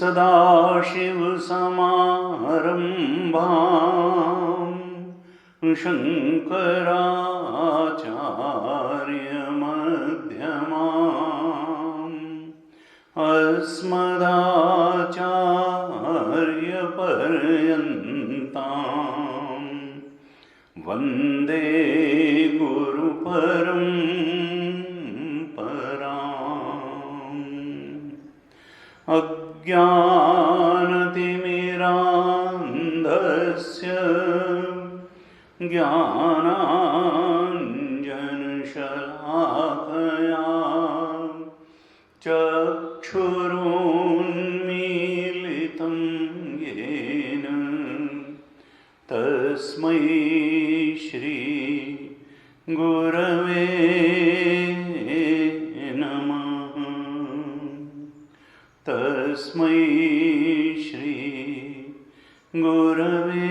सदाशिवसमारम्भां शङ्कराचार्यमध्यमाम् अस्मदाचार्यपर्यन्तां वन्दे गुरुपरम्पराम्। अज्ञानतिमिरान्धस्य ज्ञानाञ्जनशलाकया चक्षुरुन्मीलितं येन तस्मै श्री गुरवे नमः। तस्मै श्री गुरवे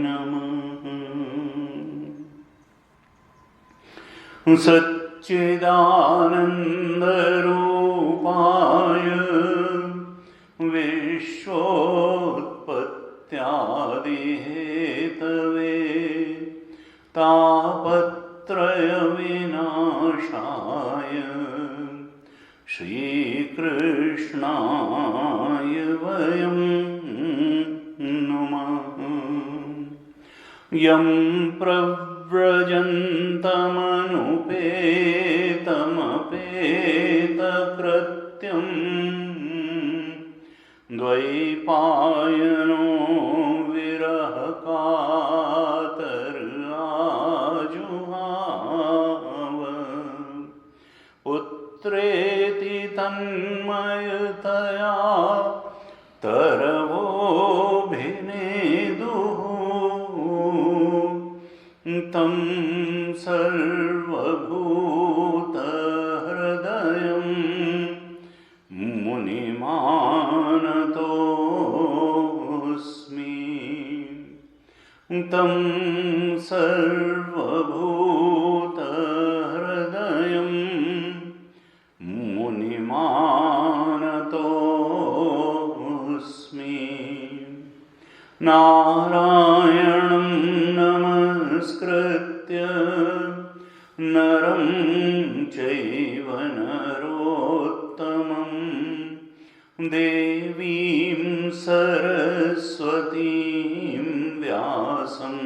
नमः। सच्चिदानन्दरूपाय विश्वोत्पत्त्यादिहेतवे तापत्रयविनाशाय श्रीकृष्णाय वयं नुमः। यं प्रव्रजन्तमनुपेतमपेतकृत्यं द्वैपायनो विरहकातराजुहाव पुत्रेति तन्मयतया तरवोऽभिनेदुः तं सर्वभूतहृदयं मुनिमानतोऽस्मि। तं सर्वभूतहृदयं मुनिमानतोऽस्मि। नारायणं नमस्कृत्य नरं चैव नरोत्तमं देवीं सरस्वतीं व्यासं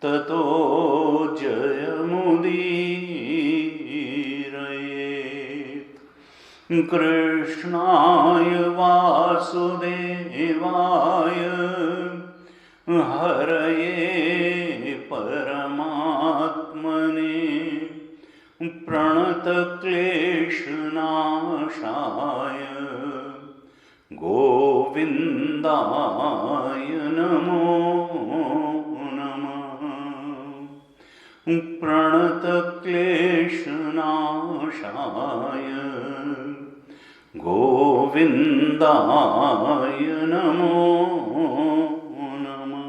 ततो जयमुदीरयेत्। कृष्णाय वासुदेवाय हरये परमात्मने प्रणतक्लेशनाशाय गोविन्दाय नमो नमः। प्रणतक्लेशनाशाय गोविन्दाय नमो नमः।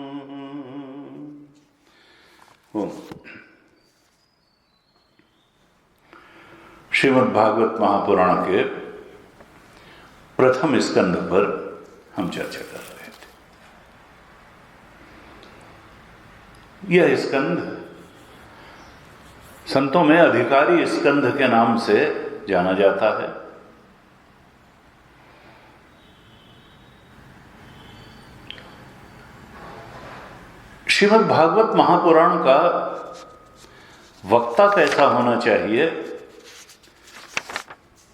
ओम। श्रीमद् भागवत महापुराण के प्रथम स्कंध पर हम चर्चा कर रहे थे। यह स्कंध संतों में अधिकारी स्कंध के नाम से जाना जाता है। श्रीमद् भागवत महापुराण का वक्ता कैसा होना चाहिए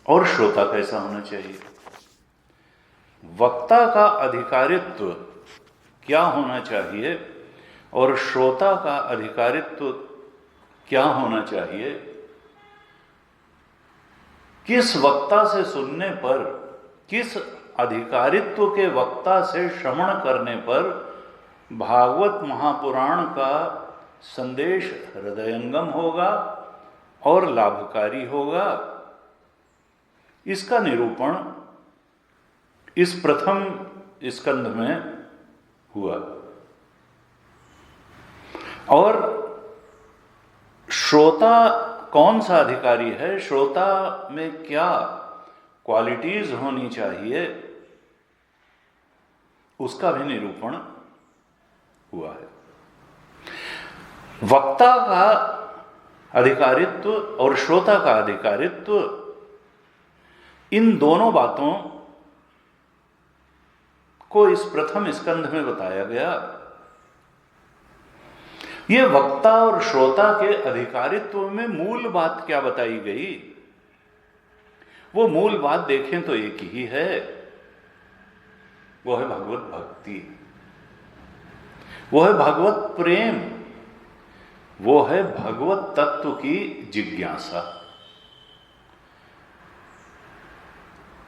और श्रोता कैसा होना चाहिए, वक्ता का अधिकारित्व क्या होना चाहिए और श्रोता का अधिकारित्व क्या होना चाहिए, किस वक्ता से सुनने पर, किस अधिकारित्व के वक्ता से श्रवण करने पर भागवत महापुराण का संदेश हृदयंगम होगा और लाभकारी होगा, इसका निरूपण इस प्रथम स्कंध में हुआ। और श्रोता कौन सा अधिकारी है, श्रोता में क्या क्वालिटीज होनी चाहिए, उसका भी निरूपण हुआ है। वक्ता का अधिकारित्व और श्रोता का अधिकारित्व, इन दोनों बातों को इस प्रथम स्कंध में बताया गया। ये वक्ता और श्रोता के अधिकारित्व में मूल बात क्या बताई गई, वो मूल बात देखें तो एक ही है, वो है भगवत भक्ति, वो है भगवत प्रेम, वो है भगवत तत्व की जिज्ञासा।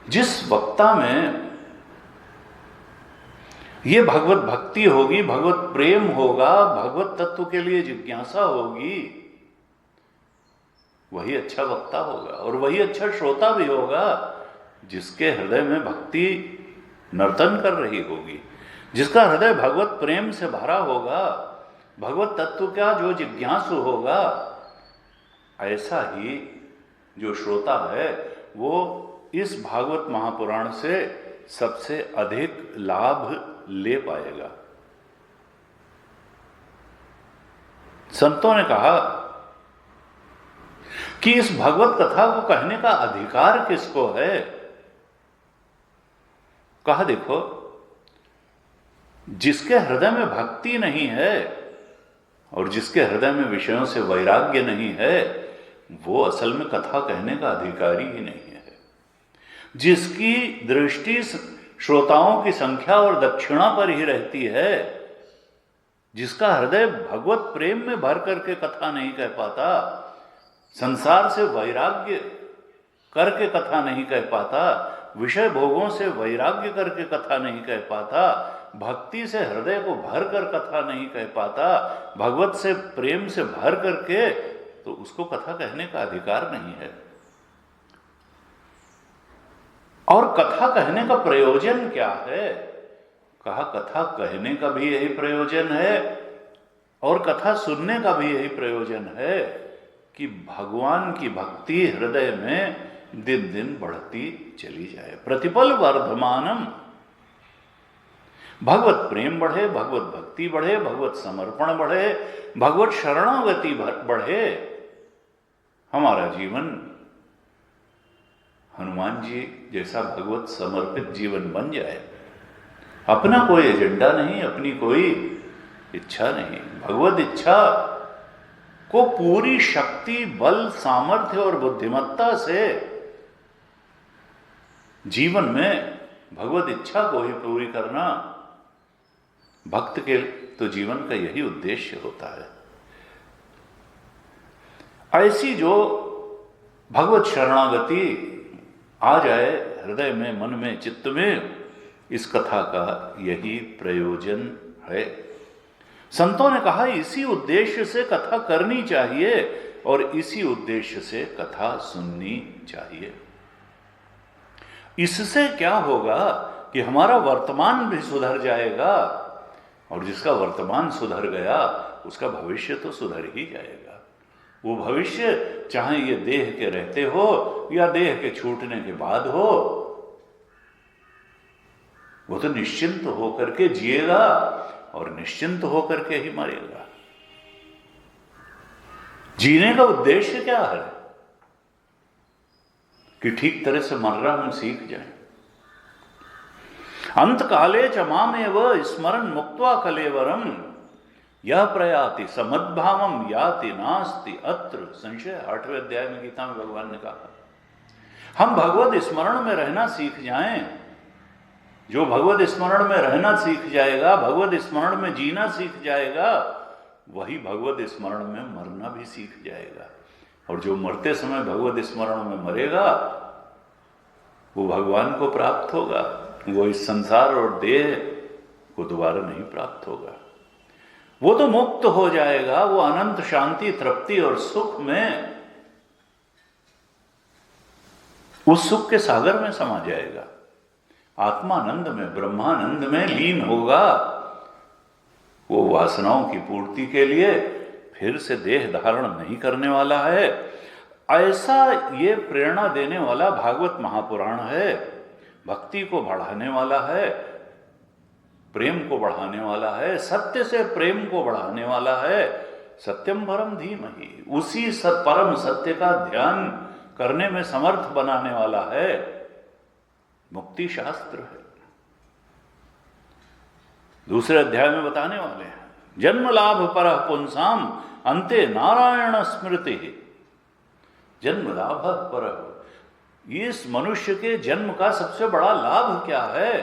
जिस वक्ता में ये भगवत भक्ति होगी, भगवत प्रेम होगा, भगवत तत्व के लिए जिज्ञासा होगी, वही अच्छा वक्ता होगा और वही अच्छा श्रोता भी होगा, जिसके हृदय में भक्ति नर्तन कर रही होगी, जिसका हृदय भगवत प्रेम से भरा होगा, भगवत तत्व का जो जिज्ञासु होगा। ऐसा ही जो श्रोता है वो इस भागवत महापुराण से सबसे अधिक लाभ ले पाएगा। संतों ने कहा कि इस भगवत कथा को कहने का अधिकार किसको है। कहा देखो, जिसके हृदय में भक्ति नहीं है और जिसके हृदय में विषयों से वैराग्य नहीं है, वो असल में कथा कहने का अधिकारी ही नहीं है। जिसकी दृष्टि श्रोताओं की संख्या और दक्षिणा पर ही रहती है, जिसका हृदय भगवत प्रेम में भर करके कथा नहीं कह पाता, संसार से वैराग्य करके कथा नहीं कह पाता, विषय भोगों से वैराग्य करके कथा नहीं कह पाता, भक्ति से हृदय को भर कर कथा नहीं कह पाता, भगवत से प्रेम से भर करके, तो उसको कथा कहने का अधिकार नहीं है। और कथा कहने का प्रयोजन क्या है? कहा कथा कहने का भी यही प्रयोजन है और कथा सुनने का भी यही प्रयोजन है कि भगवान की भक्ति हृदय में दिन दिन बढ़ती चली जाए। प्रतिपल वर्धमानम, भगवत प्रेम बढ़े, भगवत भक्ति बढ़े, भगवत समर्पण बढ़े, भगवत शरणागति बढ़े, हमारा जीवन हनुमान जी जैसा भगवत समर्पित जीवन बन जाए। अपना कोई एजेंडा नहीं, अपनी कोई इच्छा नहीं, भगवत इच्छा को पूरी शक्ति, बल, सामर्थ्य और बुद्धिमत्ता से जीवन में भगवत इच्छा को ही पूरी करना भक्त के तो जीवन का यही उद्देश्य होता है। ऐसी जो भगवत शरणागति आ जाए हृदय में, मन में, चित्त में, इस कथा का यही प्रयोजन है। संतों ने कहा इसी उद्देश्य से कथा करनी चाहिए और इसी उद्देश्य से कथा सुननी चाहिए। इससे क्या होगा कि हमारा वर्तमान भी सुधर जाएगा, और जिसका वर्तमान सुधर गया उसका भविष्य तो सुधर ही जाएगा। वो भविष्य चाहे ये देह के रहते हो या देह के छूटने के बाद हो, वो तो निश्चिंत होकर के जिएगा और निश्चिंत होकर के ही मरेगा। जीने का उद्देश्य क्या है कि ठीक तरह से मरना हम सीख जाएं। अंत काले च मामेव स्मरण मुक्त्वा कलेवरम यह प्रयाति समद्भावम याति नास्ति अत्र संशय। 8वें अध्याय में गीता में भगवान ने कहा हम भगवत स्मरण में रहना सीख जाएं। जो भगवत स्मरण में रहना सीख जाएगा, भगवत स्मरण में जीना सीख जाएगा, वही भगवत स्मरण में मरना भी सीख जाएगा। और जो मरते समय भगवत स्मरण में मरेगा वो भगवान को प्राप्त होगा, वो इस संसार और देह को दोबारा नहीं प्राप्त होगा। वो तो मुक्त हो जाएगा, वो अनंत शांति, तृप्ति और सुख में, उस सुख के सागर में समा जाएगा, आत्मानंद में, ब्रह्मानंद में लीन होगा। वो वासनाओं की पूर्ति के लिए फिर से देह धारण नहीं करने वाला है। ऐसा ये प्रेरणा देने वाला भागवत महापुराण है। भक्ति को बढ़ाने वाला है, प्रेम को बढ़ाने वाला है, सत्य से प्रेम को बढ़ाने वाला है। सत्यम परम धीमहि, उसी परम सत्य का ध्यान करने में समर्थ बनाने वाला है। मुक्ति शास्त्र है। दूसरे अध्याय में बताने वाले हैं जन्म लाभ परः पुंसाम अंते नारायण स्मृति। जन्म लाभ परः, इस मनुष्य के जन्म का सबसे बड़ा लाभ क्या है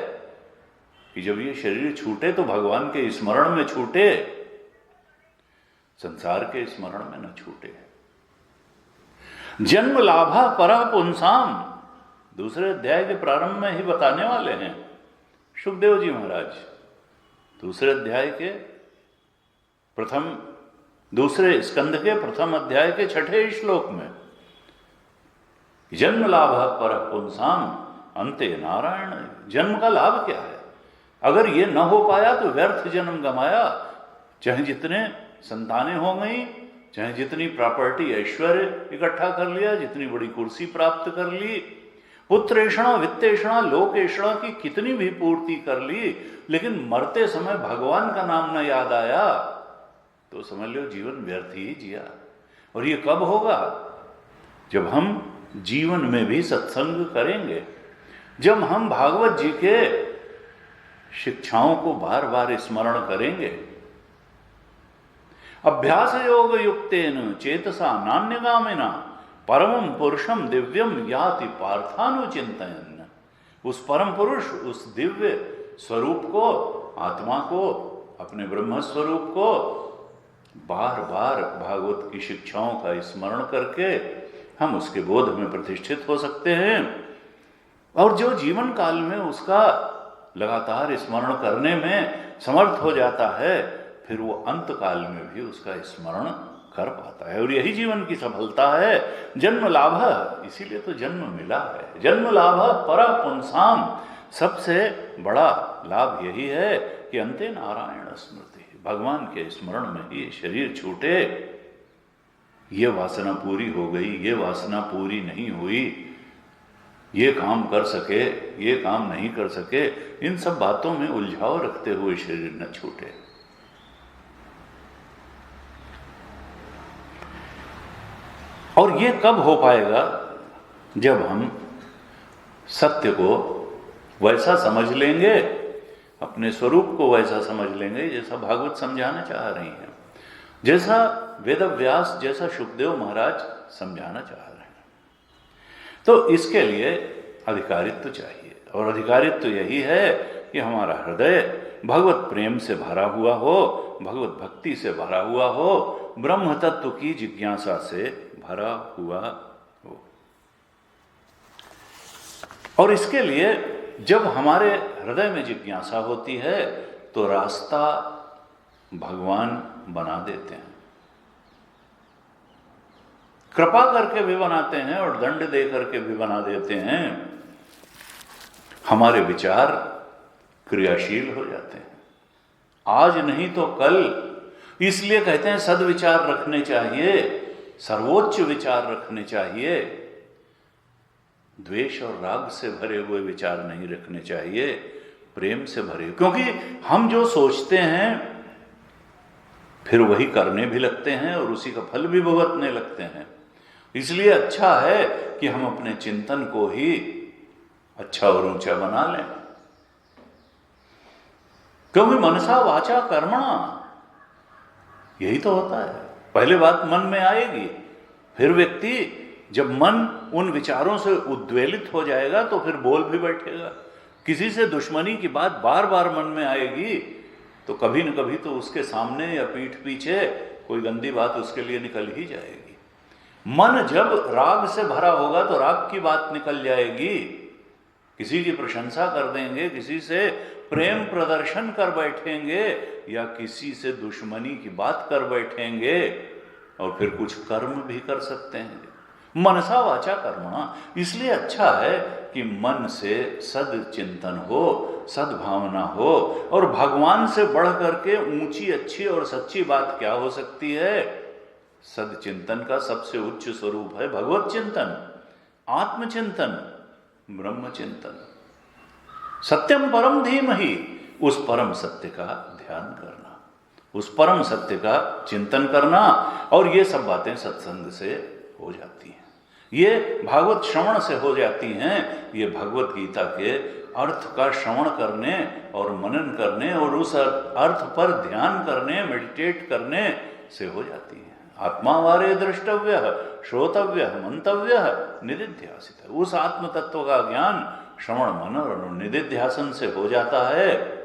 कि जब ये शरीर छूटे तो भगवान के स्मरण में छूटे, संसार के स्मरण में न छूटे। जन्म लाभा परः पुंसाम, दूसरे अध्याय के प्रारंभ में ही बताने वाले हैं सुखदेव जी महाराज। दूसरे अध्याय के दूसरे स्कंद के प्रथम अध्याय के 6ठे श्लोक में जन्म लाभ परः पुंसाम अंते नारायण। जन्म का लाभ क्या है? अगर ये न हो पाया तो व्यर्थ जन्म गमाया। चाहे जितने संतानें हो गई, चाहे जितनी प्रॉपर्टी ऐश्वर्य इकट्ठा कर लिया, जितनी बड़ी कुर्सी प्राप्त कर ली, पुत्रेषणा वित्तेषणा लोकेषणा की कितनी भी पूर्ति कर ली, लेकिन मरते समय भगवान का नाम न याद आया तो समझ लो जीवन व्यर्थ ही जिया। और ये कब होगा? जब हम जीवन में भी सत्संग करेंगे, जब हम भागवत जी के शिक्षाओं को बार बार स्मरण करेंगे। अभ्यास योग युक्तेन चेतसा नान्यगामिना परमं पुरुषम दिव्यम याति पार्थानुचिंतयन्। उस परम पुरुष, उस दिव्य स्वरूप को, आत्मा को, अपने ब्रह्म स्वरूप को बार बार भागवत की शिक्षाओं का स्मरण करके हम उसके बोध में प्रतिष्ठित हो सकते हैं। और जो जीवन काल में उसका लगातार स्मरण करने में समर्थ हो जाता है, फिर वो अंत काल में भी उसका स्मरण कर पाता है। और यही जीवन की सफलता है। जन्म लाभ, इसीलिए तो जन्म मिला है। जन्म लाभ परः पुंसाम, सबसे बड़ा लाभ यही है कि अंते नारायण स्मृति, भगवान के स्मरण में ही शरीर छूटे। ये वासना पूरी हो गई, ये वासना पूरी नहीं हुई, ये काम कर सके, ये काम नहीं कर सके, इन सब बातों में उलझाव रखते हुए शरीर न छूटे। और ये कब हो पाएगा? जब हम सत्य को वैसा समझ लेंगे, अपने स्वरूप को वैसा समझ लेंगे जैसा भागवत समझाना चाह रही हैं, जैसा वेदव्यास, जैसा सुखदेव महाराज समझाना चाह रहे हैं। तो इसके लिए अधिकारित्व चाहिए, और अधिकारित्व यही है कि हमारा हृदय भगवत प्रेम से भरा हुआ हो, भगवत भक्ति से भरा हुआ हो, ब्रह्म तत्व की जिज्ञासा से भरा हुआ हो। और इसके लिए जब हमारे हृदय में जिज्ञासा होती है तो रास्ता भगवान बना देते हैं, कृपा करके भी बनाते हैं और दंड दे करके भी बना देते हैं। हमारे विचार क्रियाशील हो जाते हैं, आज नहीं तो कल। इसलिए कहते हैं सद्विचार रखने चाहिए, सर्वोच्च विचार रखने चाहिए, द्वेष और राग से भरे हुए विचार नहीं रखने चाहिए, प्रेम से भरे। क्योंकि हम जो सोचते हैं फिर वही करने भी लगते हैं और उसी का फल भी भुगतने लगते हैं। इसलिए अच्छा है कि हम अपने चिंतन को ही अच्छा और ऊंचा बना लें, क्योंकि मनसा वाचा कर्मणा यही तो होता है। पहले बात मन में आएगी, फिर व्यक्ति जब मन उन विचारों से उद्वेलित हो जाएगा तो फिर बोल भी बैठेगा। किसी से दुश्मनी की बात बार बार मन में आएगी तो कभी न कभी तो उसके सामने या पीठ पीछे कोई गंदी बात उसके लिए निकल ही जाएगी। मन जब राग से भरा होगा तो राग की बात निकल जाएगी, किसी की प्रशंसा कर देंगे, किसी से प्रेम प्रदर्शन कर बैठेंगे या किसी से दुश्मनी की बात कर बैठेंगे और फिर कुछ कर्म भी कर सकते हैं। मनसा वाचा कर्मणा, इसलिए अच्छा है कि मन से सद चिंतन हो, सद्भावना हो। और भगवान से बढ़ करके ऊंची अच्छी और सच्ची बात क्या हो सकती है? सदचिंतन का सबसे उच्च स्वरूप है भगवत चिंतन, आत्मचिंतन, ब्रह्म चिंतन। सत्यम परम धीमहि, उस परम सत्य का ध्यान करना, उस परम सत्य का चिंतन करना। और ये सब बातें सत्संग से हो जाती हैं, ये भागवत श्रवण से हो जाती हैं, ये भगवत गीता के अर्थ का श्रवण करने और मनन करने और उस अर्थ पर ध्यान करने, मेडिटेट करने से हो जाती हैं। आत्मावारे द्रष्टव्य, श्रोतव्य, मंतव्य, निदिध्यासित। उस आत्म तत्व का ज्ञान श्रवण मनन और निदिध्यासन से हो जाता है।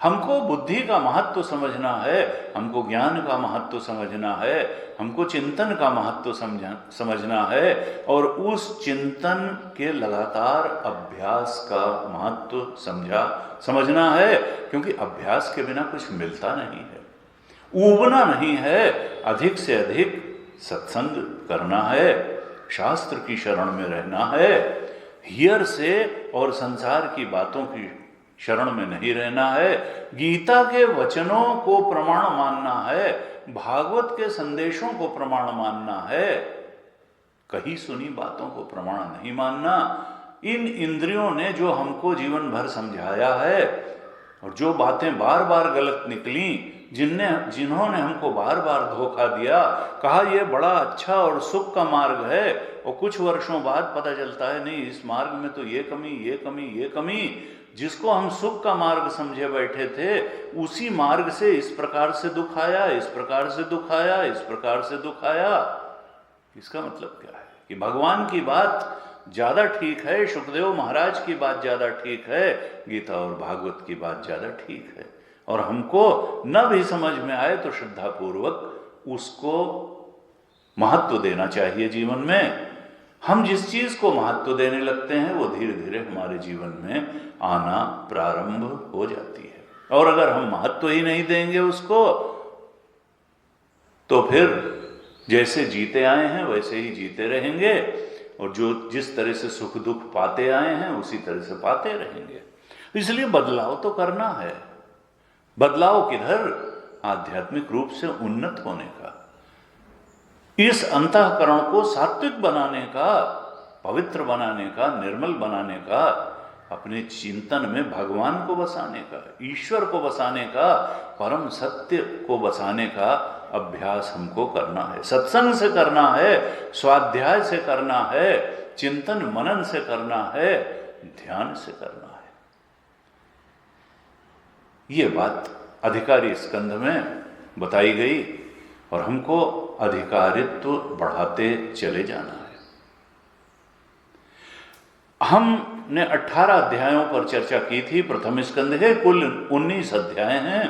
हमको बुद्धि का महत्व समझना है, हमको ज्ञान का महत्व समझना है, हमको चिंतन का महत्व समझना है और उस चिंतन के लगातार अभ्यास का महत्व समझना है। क्योंकि अभ्यास के बिना कुछ मिलता नहीं है, ऊबना नहीं है, अधिक से अधिक सत्संग करना है, शास्त्र की शरण में रहना है, हियर से और संसार की बातों की शरण में नहीं रहना है। गीता के वचनों को प्रमाण मानना है, भागवत के संदेशों को प्रमाण मानना है, कहीं सुनी बातों को प्रमाण नहीं मानना। इन इंद्रियों ने जो हमको जीवन भर समझाया है और जो बातें बार बार गलत निकली, जिन्होंने हमको बार बार धोखा दिया, कहा यह बड़ा अच्छा और सुख का मार्ग है, और कुछ वर्षों बाद पता चलता है नहीं, इस मार्ग में तो ये कमी, ये कमी, ये कमी। जिसको हम सुख का मार्ग समझे बैठे थे, उसी मार्ग से इस प्रकार से दुख आया, इस प्रकार से दुख आया, इस प्रकार से दुख आया। इसका मतलब क्या है कि भगवान की बात ज्यादा ठीक है, सुखदेव महाराज की बात ज्यादा ठीक है, गीता और भागवत की बात ज्यादा ठीक है। और हमको न भी समझ में आए तो श्रद्धापूर्वक उसको महत्व देना चाहिए जीवन में। हम जिस चीज को महत्व देने लगते हैं वो धीरे धीरे हमारे जीवन में आना प्रारंभ हो जाती है। और अगर हम महत्व ही नहीं देंगे उसको, तो फिर जैसे जीते आए हैं वैसे ही जीते रहेंगे, और जो जिस तरह से सुख दुख पाते आए हैं उसी तरह से पाते रहेंगे। इसलिए बदलाव तो करना है। बदलाव किधर? आध्यात्मिक रूप से उन्नत होने का, इस अंतःकरण को सात्विक बनाने का, पवित्र बनाने का, निर्मल बनाने का, अपने चिंतन में भगवान को बसाने का, ईश्वर को बसाने का, परम सत्य को बसाने का अभ्यास हमको करना है। सत्संग से करना है, स्वाध्याय से करना है, चिंतन मनन से करना है, ध्यान से करना है। ये बात अधिकारी स्कंध में बताई गई और हमको अधिकारित्व बढ़ाते चले जाना है। हमने 18 अध्यायों पर चर्चा की थी। प्रथम स्कंद के कुल 19 अध्याय हैं।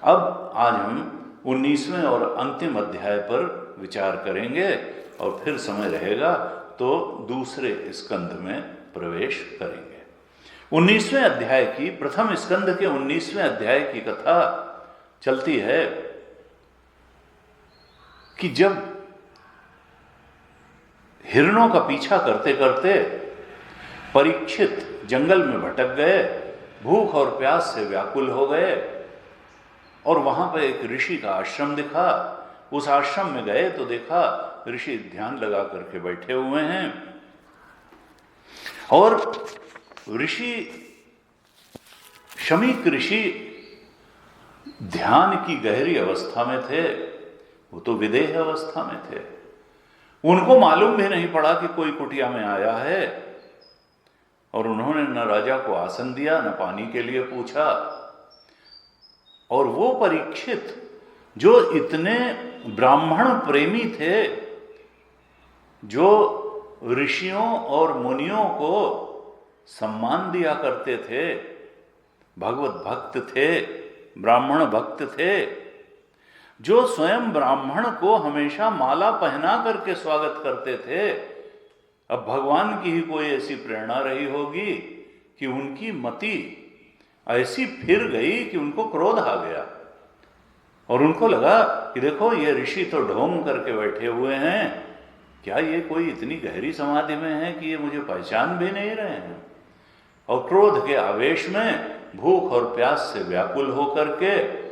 अब आज हम 19वें और अंतिम अध्याय पर विचार करेंगे और फिर समय रहेगा तो दूसरे स्कंद में प्रवेश करेंगे। 19वें अध्याय की, प्रथम स्कंद के 19वें अध्याय की कथा चलती है कि जब हिरणों का पीछा करते करते परीक्षित जंगल में भटक गए, भूख और प्यास से व्याकुल हो गए और वहां पर एक ऋषि का आश्रम दिखा। उस आश्रम में गए तो देखा ऋषि ध्यान लगा करके बैठे हुए हैं और ऋषि, शमीक ऋषि ध्यान की गहरी अवस्था में थे। वो तो विदेह अवस्था में थे। उनको मालूम भी नहीं पड़ा कि कोई कुटिया में आया है और उन्होंने न राजा को आसन दिया, न पानी के लिए पूछा। और वो परीक्षित जो इतने ब्राह्मण प्रेमी थे, जो ऋषियों और मुनियों को सम्मान दिया करते थे, भगवत भक्त थे, ब्राह्मण भक्त थे, जो स्वयं ब्राह्मण को हमेशा माला पहना करके स्वागत करते थे, अब भगवान की ही कोई ऐसी प्रेरणा रही होगी कि उनकी मति ऐसी फिर गई कि उनको क्रोध आ गया और उनको लगा कि देखो ये ऋषि तो ढोंग करके बैठे हुए हैं, क्या ये कोई इतनी गहरी समाधि में है कि ये मुझे पहचान भी नहीं रहे हैं। और क्रोध के आवेश में, भूख और प्यास से व्याकुल होकर के,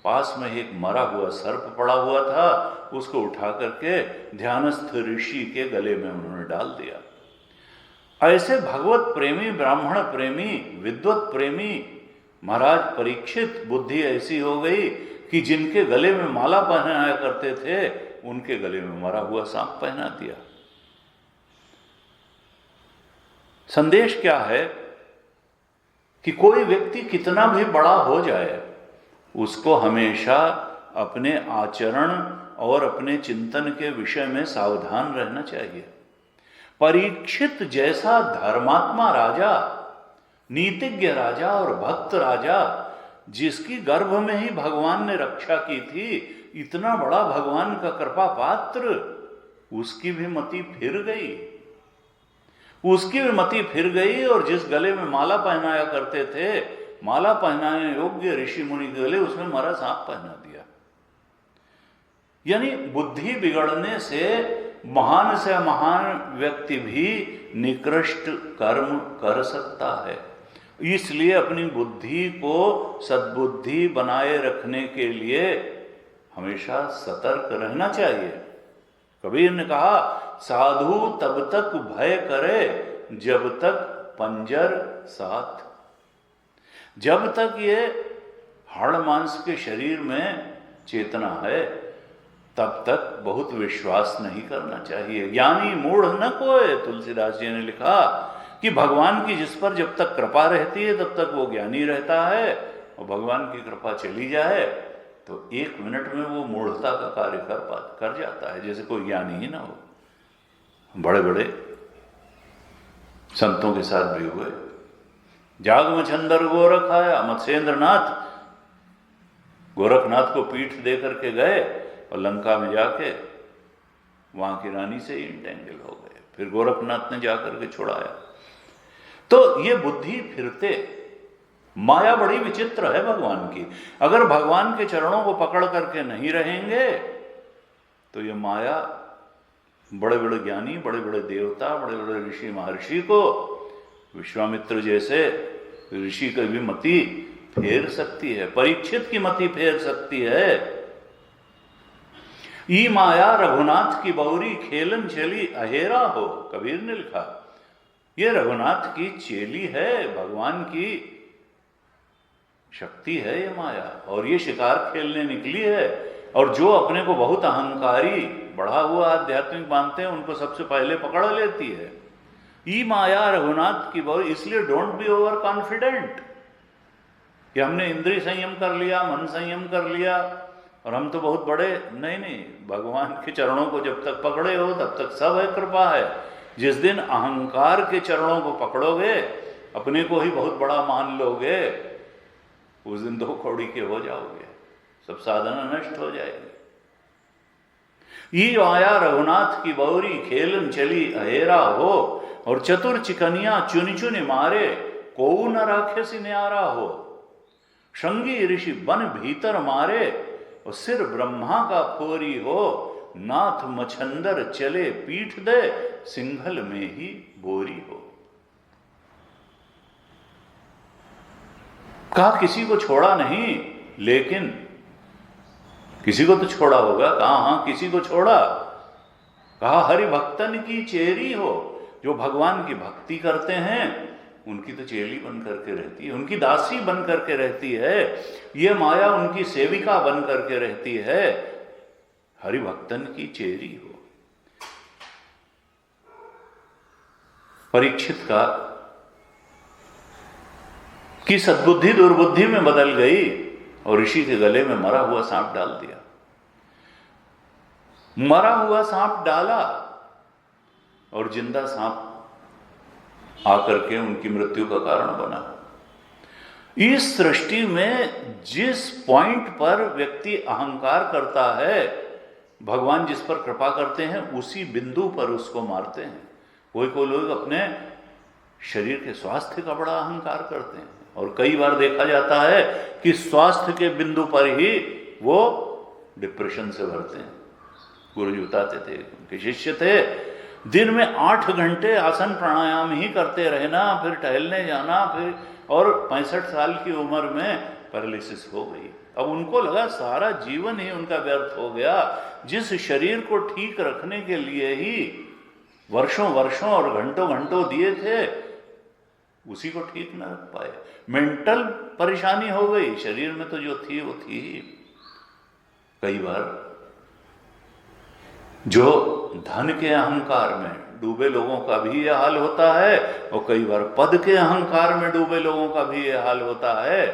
पास में एक मरा हुआ सर्प पड़ा हुआ था, उसको उठा करके ध्यानस्थ ऋषि के गले में उन्होंने डाल दिया। ऐसे भगवत प्रेमी, ब्राह्मण प्रेमी, विद्वत प्रेमी महाराज परीक्षित बुद्धि ऐसी हो गई कि जिनके गले में माला पहनाया करते थे, उनके गले में मरा हुआ सांप पहना दिया। संदेश क्या है कि कोई व्यक्ति कितना भी बड़ा हो जाए, उसको हमेशा अपने आचरण और अपने चिंतन के विषय में सावधान रहना चाहिए। परीक्षित जैसा धर्मात्मा राजा, नीतिज्ञ राजा और भक्त राजा, जिसकी गर्भ में ही भगवान ने रक्षा की थी, इतना बड़ा भगवान का कृपा पात्र, उसकी भी मति फिर गई। उसकी भी मति फिर गई और जिस गले में माला पहनाया करते थे, माला पहनाने योग्य ऋषि मुनि के गले उसमें मरा सांप पहना दिया। यानी बुद्धि बिगड़ने से महान व्यक्ति भी निकृष्ट कर्म कर सकता है। इसलिए अपनी बुद्धि को सद्बुद्धि बनाए रखने के लिए हमेशा सतर्क रहना चाहिए। कबीर ने कहा, साधु तब तक भय करे जब तक पंजर साथ। जब तक ये हाड़ मांस के शरीर में चेतना है, तब तक बहुत विश्वास नहीं करना चाहिए। ज्ञानी मूढ़ न कोय, तुलसीदास जी ने लिखा कि भगवान की जिस पर जब तक कृपा रहती है तब तक वो ज्ञानी रहता है, और भगवान की कृपा चली जाए तो 1 मिनट में वो मूढ़ता का कार्य कर जाता है, जैसे कोई ज्ञानी ही ना हो। बड़े बड़े संतों के साथ भी हुए। जाग मछंदर गोरख आया, मत्स्येंद्रनाथ गोरखनाथ को पीठ दे करके गए और लंका में जाके वहां की रानी से इंटेंगल हो गए। फिर गोरखनाथ ने जाकर के छुड़ाया। तो ये बुद्धि फिरते, माया बड़ी विचित्र है भगवान की। अगर भगवान के चरणों को पकड़ करके नहीं रहेंगे तो ये माया बड़े बड़े ज्ञानी, बड़े बड़े देवता, बड़े बड़े ऋषि महर्षि को, विश्वामित्र जैसे ऋषि की भी मति फेर सकती है, परीक्षित की मति फेर सकती है। ई माया रघुनाथ की बौरी, खेलन चली अहेरा हो, कबीर ने लिखा। ये रघुनाथ की चेली है, भगवान की शक्ति है ये माया, और ये शिकार खेलने निकली है। और जो अपने को बहुत अहंकारी, बढ़ा हुआ आध्यात्मिक मानते हैं, उनको सबसे पहले पकड़ लेती है। ई माया रघुनाथ की बौरी, इसलिए डोंट बी ओवर कॉन्फिडेंट कि हमने इंद्रिय संयम कर लिया, मन संयम कर लिया और हम तो बहुत बड़े। नहीं, भगवान के चरणों को जब तक पकड़े हो तब तक सब है, कृपा है। जिस दिन अहंकार के चरणों को पकड़ोगे, अपने को ही बहुत बड़ा मान लोगे, उस दिन 2 कौड़ी के हो जाओगे, सब साधना नष्ट हो जाएगी। ये आया रघुनाथ की बौरी, खेलन चली अहेरा हो, और चतुर चिकनिया चुनी चुनी मारे, को न राखे सी न्यारा हो। शृंगी ऋषि बन भीतर मारे, और सिर ब्रह्मा का फोरी हो, नाथ मछंदर चले पीठ दे, सिंघल में ही बोरी हो। कहा किसी को छोड़ा नहीं, लेकिन किसी को तो छोड़ा होगा। कहा हाँ किसी को छोड़ा। कहा हरि भक्तन की चेरी हो, जो भगवान की भक्ति करते हैं उनकी तो चेली बन करके रहती है, उनकी दासी बन करके रहती है, ये माया उनकी सेविका बन करके रहती है। हरि भक्तन की चेरी हो। परीक्षित का की सद्बुद्धि दुर्बुद्धि में बदल गई और ऋषि के गले में मरा हुआ सांप डाल दिया। मरा हुआ सांप डाला और जिंदा सांप आकर के उनकी मृत्यु का कारण बना। इस सृष्टि में जिस पॉइंट पर व्यक्ति अहंकार करता है, भगवान जिस पर कृपा करते हैं उसी बिंदु पर उसको मारते हैं। कोई लोग अपने शरीर के स्वास्थ्य का बड़ा अहंकार करते हैं, और कई बार देखा जाता है कि स्वास्थ्य के बिंदु पर ही वो डिप्रेशन से भरते हैं। गुरुजी बताते थे, उनके शिष्य थे, दिन में 8 घंटे आसन प्राणायाम ही करते रहना, फिर टहलने जाना, फिर और 65 साल की उम्र में पैरालिसिस हो गई। अब उनको लगा सारा जीवन ही उनका व्यर्थ हो गया। जिस शरीर को ठीक रखने के लिए ही वर्षों वर्षों और घंटों घंटों दिए थे, उसी को ठीक न रख पाए। मेंटल परेशानी हो गई, शरीर में तो जो थी वो थी ही। कई बार जो धन के अहंकार में डूबे लोगों का भी यह हाल होता है, और कई बार पद के अहंकार में डूबे लोगों का भी यह हाल होता है।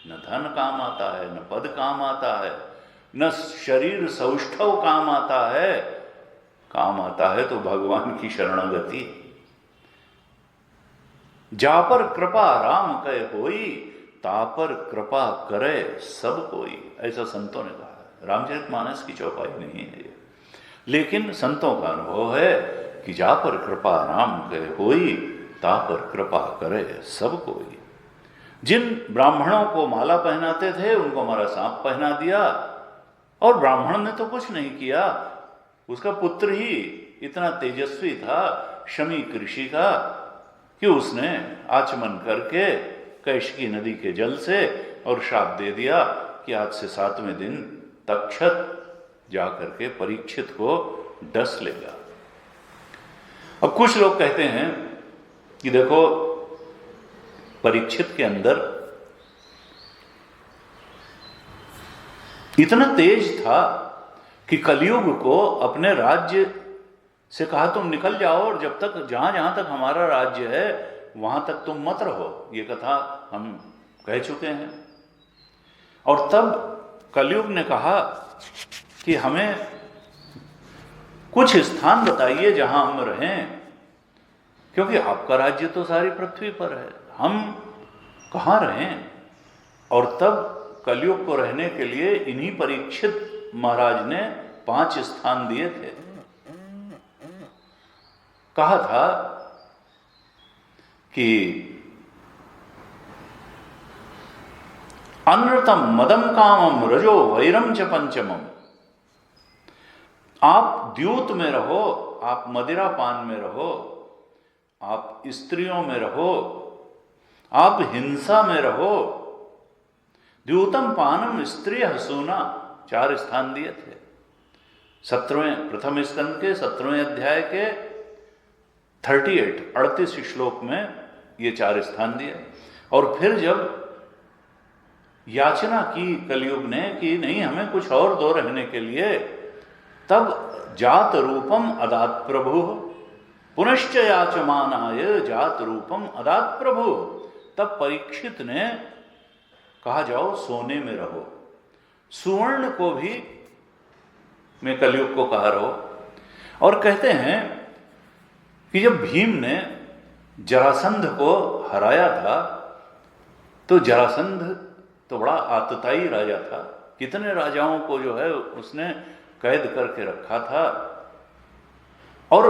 न धन काम आता है, न पद काम आता है, न शरीर सौष्ठव काम आता है। काम आता है तो भगवान की शरणागति। जा पर कृपा राम कह होई, ता पर कृपा करे सब कोई। ऐसा संतों ने कहा है। रामचरितमानस की चौपाई नहीं है ये, लेकिन संतों का अनुभव है कि जा पर कृपा राम कह होई, ता पर कृपा करे सब कोई। जिन ब्राह्मणों को माला पहनाते थे उनको हमारा सांप पहना दिया, और ब्राह्मण ने तो कुछ नहीं किया, उसका पुत्र ही इतना तेजस्वी था शमी ऋषि का कि उसने आचमन करके कैशिकी नदी के जल से और श्राप दे दिया कि आज से 7वें दिन तक्षक जाकर के परीक्षित को डस लेगा। अब कुछ लोग कहते हैं कि देखो परीक्षित के अंदर इतना तेज था कि कलयुग को अपने राज्य से कहा तुम निकल जाओ, और जब तक जहां तक हमारा राज्य है वहां तक तुम मत रहो। ये कथा हम कह चुके हैं। और तब कलयुग ने कहा कि हमें कुछ स्थान बताइए जहां हम रहें, क्योंकि आपका राज्य तो सारी पृथ्वी पर है, हम कहाँ रहें। और तब कलयुग को रहने के लिए इन्हीं परीक्षित महाराज ने 5 स्थान दिए थे। कहा था कि अनृतम मदम कामम रजो वैरम च पंचमम। आप द्यूत में रहो, आप मदिरा पान में रहो, आप स्त्रियों में रहो, आप हिंसा में रहो। द्यूतम पानम स्त्री हसूना, 4 स्थान दिए थे। 17वें प्रथम स्कंद के 17वें अध्याय के 38 श्लोक में ये 4 स्थान दिए। और फिर जब याचना की कलयुग ने कि नहीं हमें कुछ और दो रहने के लिए, तब जात रूपम अदात प्रभु पुनश्च याचमानाय जात रूपम अदात प्रभु। तब परीक्षित ने कहा जाओ सोने में रहो, सुवर्ण को भी मैं कलयुग को कहा रहो। और कहते हैं कि जब भीम ने जरासंध को हराया था तो जरासंध तो बड़ा आतताई राजा था, कितने राजाओं को जो है उसने कैद करके रखा था, और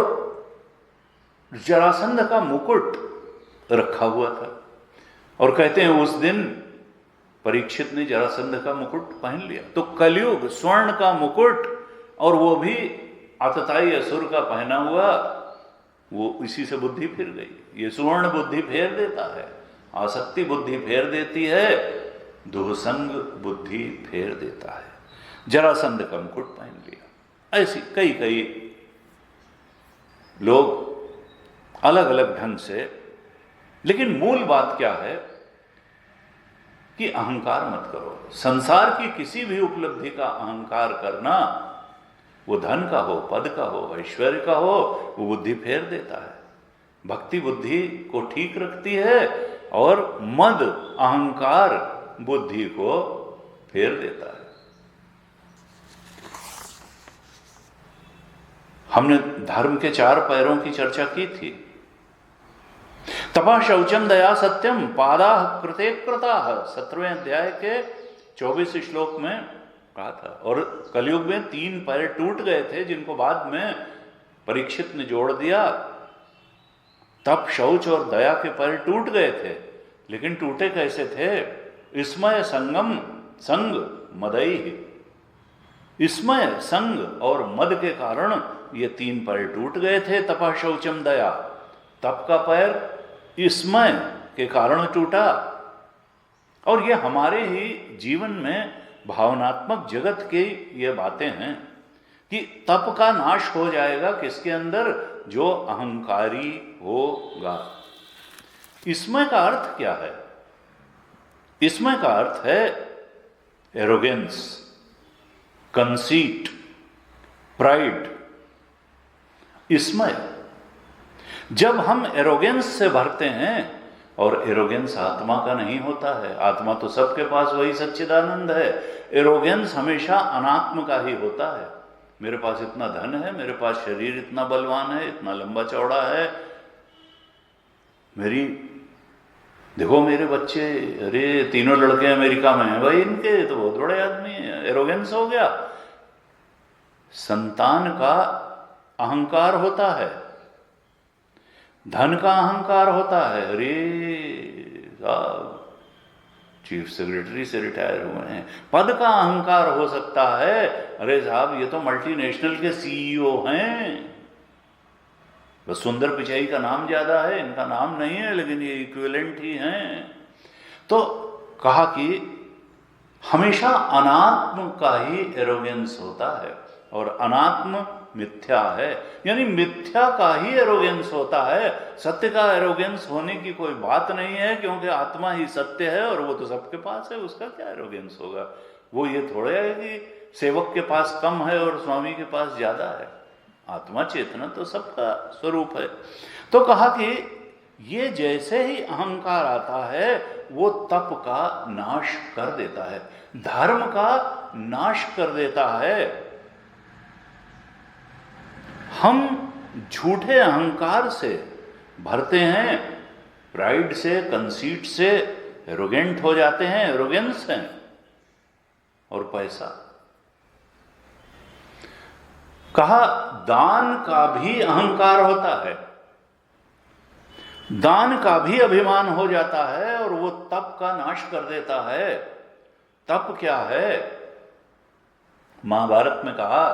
जरासंध का मुकुट रखा हुआ था। और कहते हैं उस दिन परीक्षित ने जरासंध का मुकुट पहन लिया। तो कलयुग स्वर्ण का मुकुट, और वो भी आतताई असुर का पहना हुआ, वो इसी से बुद्धि फिर गई। ये स्वर्ण बुद्धि फेर देता है, आसक्ति बुद्धि फेर देती है, दुहसंग बुद्धि फेर देता है। जरासंध का मुकुट पहन लिया। ऐसी कई कई लोग अलग अलग ढंग से, लेकिन मूल बात क्या है कि अहंकार मत करो। संसार की किसी भी उपलब्धि का अहंकार करना, वो धन का हो, पद का हो, ऐश्वर्य का हो, वो बुद्धि फेर देता है। भक्ति बुद्धि को ठीक रखती है और मद अहंकार बुद्धि को फेर देता है। हमने धर्म के 4 पैरों की चर्चा की थी। तपः शौचम दया सत्यम पादाः कृते कृताः 17वें अध्याय के 24 श्लोक में कहा था। और कलयुग में 3 पैर टूट गए थे, जिनको बाद में परीक्षित ने जोड़ दिया। तप, शौच और दया के पैर टूट गए थे, लेकिन टूटे कैसे थे? इसमय संगम संग मदई। इसमय संग और मद के कारण ये 3 पैर टूट गए थे। तपः शौचम दया, तप का पैर इसमय के कारण टूटा। और ये हमारे ही जीवन में भावनात्मक जगत की ये बातें हैं कि तप का नाश हो जाएगा किसके अंदर? जो अहंकारी होगा। इसमय का अर्थ क्या है? इसमय का अर्थ है एरोगेंस, कंसीट, प्राइड। इसमय, जब हम एरोगेंस से भरते हैं, और एरोगेंस आत्मा का नहीं होता है, आत्मा तो सबके पास वही सच्चिदानंद है। एरोगेंस हमेशा अनात्म का ही होता है। मेरे पास इतना धन है, मेरे पास शरीर इतना बलवान है, इतना लंबा चौड़ा है, देखो मेरे बच्चे, अरे 3 लड़के अमेरिका में हैं, भाई इनके तो बहुत बड़े आदमी हैं। एरोगेंस हो गया। संतान का अहंकार होता है, धन का अहंकार होता है। अरे साहब चीफ सेक्रेटरी से रिटायर हुए हैं। पद का अहंकार हो सकता है, अरे साहब ये तो मल्टीनेशनल के सीईओ हैं। बस सुंदर पिचाई का नाम ज्यादा है, इनका नाम नहीं है, लेकिन ये इक्विवेलेंट ही हैं। तो कहा कि हमेशा अनात्म का ही एरोगेंस होता है, और अनात्म मिथ्या है, यानी मिथ्या का ही एरोगेंस होता है। सत्य का एरोगेंस होने की कोई बात नहीं है, क्योंकि आत्मा ही सत्य है और वो तो सबके पास है, उसका क्या एरोगेंस होगा? वो ये थोड़े है कि सेवक के पास कम है और स्वामी के पास ज्यादा है। आत्मा चेतना तो सबका स्वरूप है। तो कहा कि ये जैसे ही अहंकार आता है, वो तप का नाश कर देता है, धर्म का नाश कर देता है। हम झूठे अहंकार से भरते हैं, प्राइड से, कंसीट से एरोगेंट हो जाते हैं, एरोगेंस है। और पैसा, कहा दान का भी अहंकार होता है, दान का भी अभिमान हो जाता है, और वो तप का नाश कर देता है। तप क्या है? महाभारत में कहा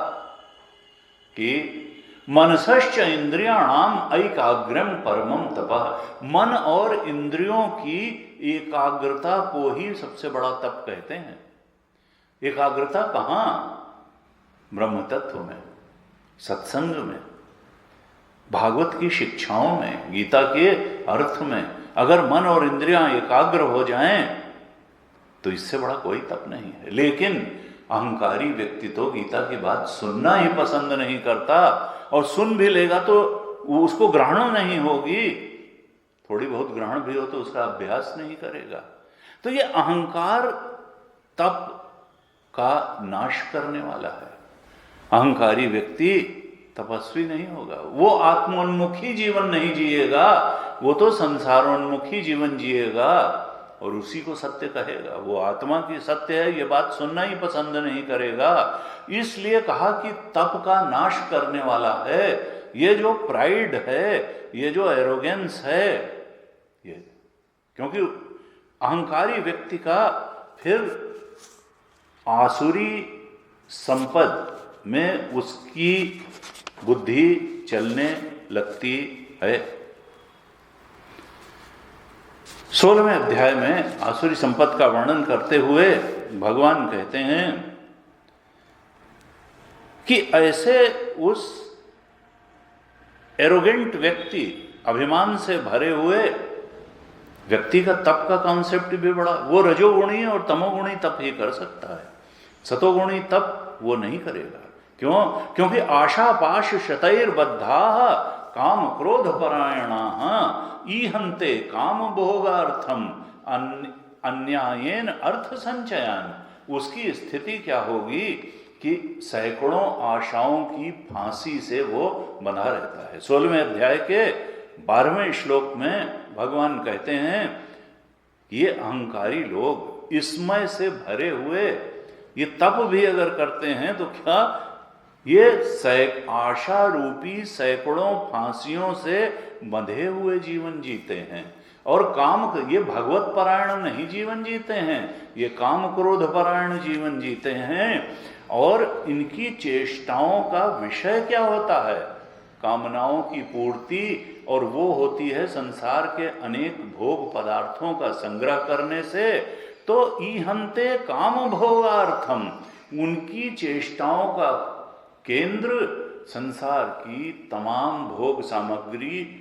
कि मनसश्च इंद्रियाणाम ऐकाग्र्यम परमम तपः। मन और इंद्रियों की एकाग्रता को ही सबसे बड़ा तप कहते हैं। एकाग्रता कहां? ब्रह्म तत्व में, सत्संग में, भागवत की शिक्षाओं में, गीता के अर्थ में। अगर मन और इंद्रियां एकाग्र हो जाएं तो इससे बड़ा कोई तप नहीं है। लेकिन अहंकारी व्यक्ति तो गीता की बात सुनना ही पसंद नहीं करता, और सुन भी लेगा तो उसको ग्रहण नहीं होगी, थोड़ी बहुत ग्रहण भी हो तो उसका अभ्यास नहीं करेगा। तो ये अहंकार तप का नाश करने वाला है। अहंकारी व्यक्ति तपस्वी नहीं होगा, वो आत्मोन्मुखी जीवन नहीं जिएगा, वो तो संसारोन्मुखी जीवन जिएगा और उसी को सत्य कहेगा। वो आत्मा की सत्य है ये बात सुनना ही पसंद नहीं करेगा। इसलिए कहा कि तप का नाश करने वाला है ये जो प्राइड है, ये जो एरोगेंस है, ये क्योंकि अहंकारी व्यक्ति का फिर आसुरी संपद में उसकी बुद्धि चलने लगती है। 16वें अध्याय में आसुरी संपद का वर्णन करते हुए भगवान कहते हैं कि ऐसे उस एरोगेंट व्यक्ति, अभिमान से भरे हुए व्यक्ति का तप का कॉन्सेप्ट भी बड़ा, वो रजोगुणी और तमोगुणी तप ही कर सकता है, सतोगुणी तप वो नहीं करेगा। क्यों? क्योंकि आशा पाश शतैर्बद्धा काम क्रोध परायणा ईहन्ते काम भोगार्थम अन्यायेन अर्थ संचयान। उसकी स्थिति क्या होगी कि सैकड़ों आशाओं की फांसी से वो बंधा रहता है। 16वें अध्याय के 12वें श्लोक में भगवान कहते हैं ये अहंकारी लोग इसमय से भरे हुए ये तप भी अगर करते हैं तो क्या ये आशा रूपी सैकड़ों फांसियों से बंधे हुए जीवन जीते हैं और काम, ये भगवत परायण नहीं जीवन जीते हैं, ये काम क्रोध परायण जीवन जीते हैं। और इनकी चेष्टाओं का विषय क्या होता है? कामनाओं की पूर्ति, और वो होती है संसार के अनेक भोग पदार्थों का संग्रह करने से। तो ईहन्ते काम भोगार्थम, उनकी चेष्टाओं का केंद्र संसार की तमाम भोग सामग्री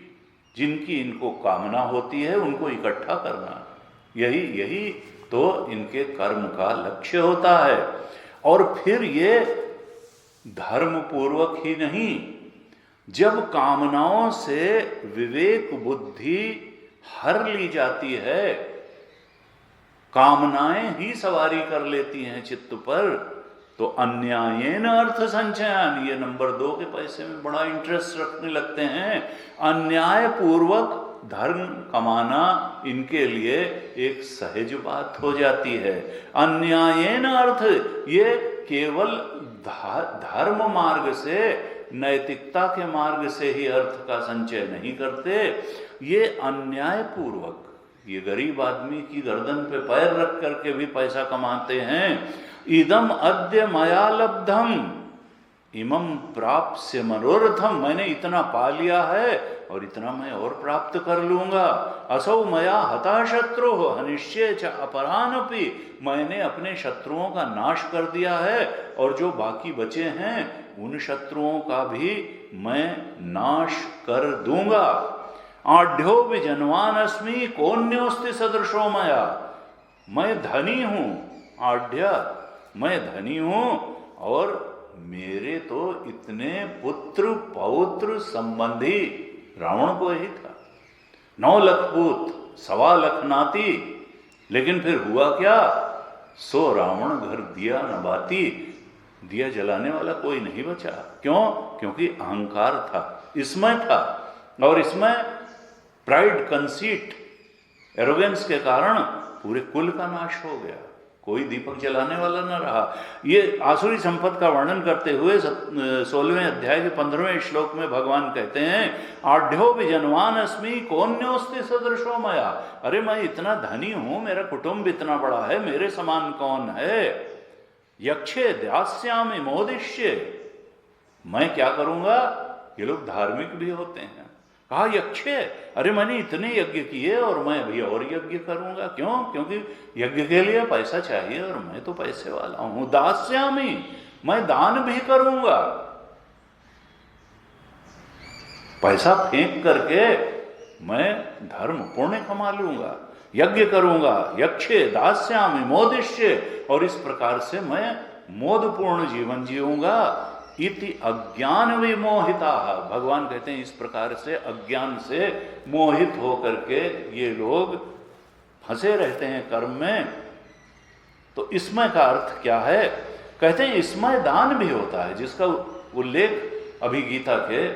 जिनकी इनको कामना होती है उनको इकट्ठा करना, यही तो इनके कर्म का लक्ष्य होता है। और फिर ये धर्म पूर्वक ही नहीं, जब कामनाओं से विवेक बुद्धि हर ली जाती है, कामनाएं ही सवारी कर लेती हैं चित्त पर, तो अन्यायेन अर्थ संचयन, ये नंबर 2 के पैसे में बड़ा इंटरेस्ट रखने लगते हैं। अन्याय पूर्वक धर्म कमाना इनके लिए एक सहज बात हो जाती है। अन्यायेन अर्थ, ये केवल धर्म मार्ग से, नैतिकता के मार्ग से ही अर्थ का संचय नहीं करते, ये अन्याय पूर्वक, ये गरीब आदमी की गर्दन पे पैर रख करके भी पैसा कमाते हैं। इदम अद्य मया लब्धम इमं प्राप्स्य मनोरथम, मैंने इतना पा लिया है और इतना मैं और प्राप्त कर लूंगा। असौ मया हता शत्रु हनिष्ये च अपरानपि, मैंने अपने शत्रुओं का नाश कर दिया है और जो बाकी बचे हैं उन शत्रुओं का भी मैं नाश कर दूंगा। आढ़्यो विजनवान अस्मि कोन्योस्ति सदृशो मया, मैं धनी हूं, आढ़्य मैं धनी हूं और मेरे तो इतने पुत्र पौत्र संबंधी, रावण को यही था, 9 लाख पुत्र 1.25 लाख नाती, लेकिन फिर हुआ क्या? सो रावण घर दिया न बाती, दिया जलाने वाला कोई नहीं बचा। क्यों? क्योंकि अहंकार था, इसमें था, और इसमें प्राइड, कंसीट, एरोगेंस के कारण पूरे कुल का नाश हो गया, कोई दीपक जलाने वाला न रहा। ये आसुरी संपद का वर्णन करते हुए 16वें अध्याय के 15वें श्लोक में भगवान कहते हैं आढ़्यो विजनवान अस्मि कोन्योस्ति सदृशो मया, अरे मैं इतना धनी हूं, मेरा कुटुंब इतना बड़ा है, मेरे समान कौन है। यक्षे दास्यामि मोदिष्ये, मैं क्या करूंगा? ये लोग धार्मिक भी होते हैं, कहा यक्षे, अरे मैंने इतने यज्ञ किए और मैं भी और यज्ञ करूंगा। क्यों? क्योंकि यज्ञ के लिए पैसा चाहिए और मैं तो पैसे वाला हूं। दास्यामि, मैं दान भी करूंगा, पैसा फेंक करके मैं धर्म पुण्य कमा लूंगा, यज्ञ करूंगा। यक्षे दास्यामि मोदिष्ये, और इस प्रकार से मैं मोदपूर्ण जीवन जीऊंगा। इति अज्ञान विमोहिता, भगवान कहते हैं इस प्रकार से अज्ञान से मोहित होकर के ये लोग फंसे रहते हैं कर्म में। तो इसमय का अर्थ क्या है? कहते हैं इसमय दान भी होता है, जिसका उल्लेख अभी गीता के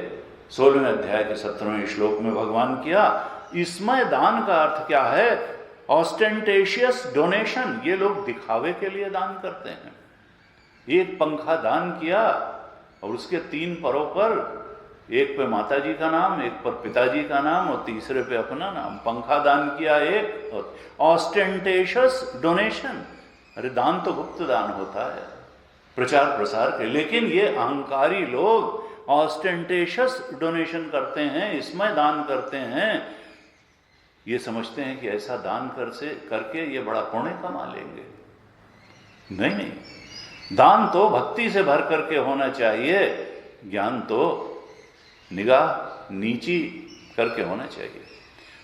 16वें अध्याय के 17वें श्लोक में भगवान किया। इसमय दान का अर्थ क्या है? ऑस्टेंटेशियस डोनेशन। ये लोग दिखावे के लिए दान करते हैं। एक पंखा दान किया और उसके 3 परों पर, एक पे माताजी का नाम, एक पर पिताजी का नाम और तीसरे पे अपना नाम। पंखा दान किया एक, और ऑस्टेंटेशियस डोनेशन। अरे दान तो गुप्त दान होता है, प्रचार प्रसार के, लेकिन ये अहंकारी लोग ऑस्टेंटेशियस डोनेशन करते हैं, इसमें दान करते हैं। ये समझते हैं कि ऐसा दान करके ये बड़ा पुण्य कमा लेंगे। नहीं नहीं, दान तो भक्ति से भर करके होना चाहिए, ज्ञान तो निगाह नीची करके होना चाहिए।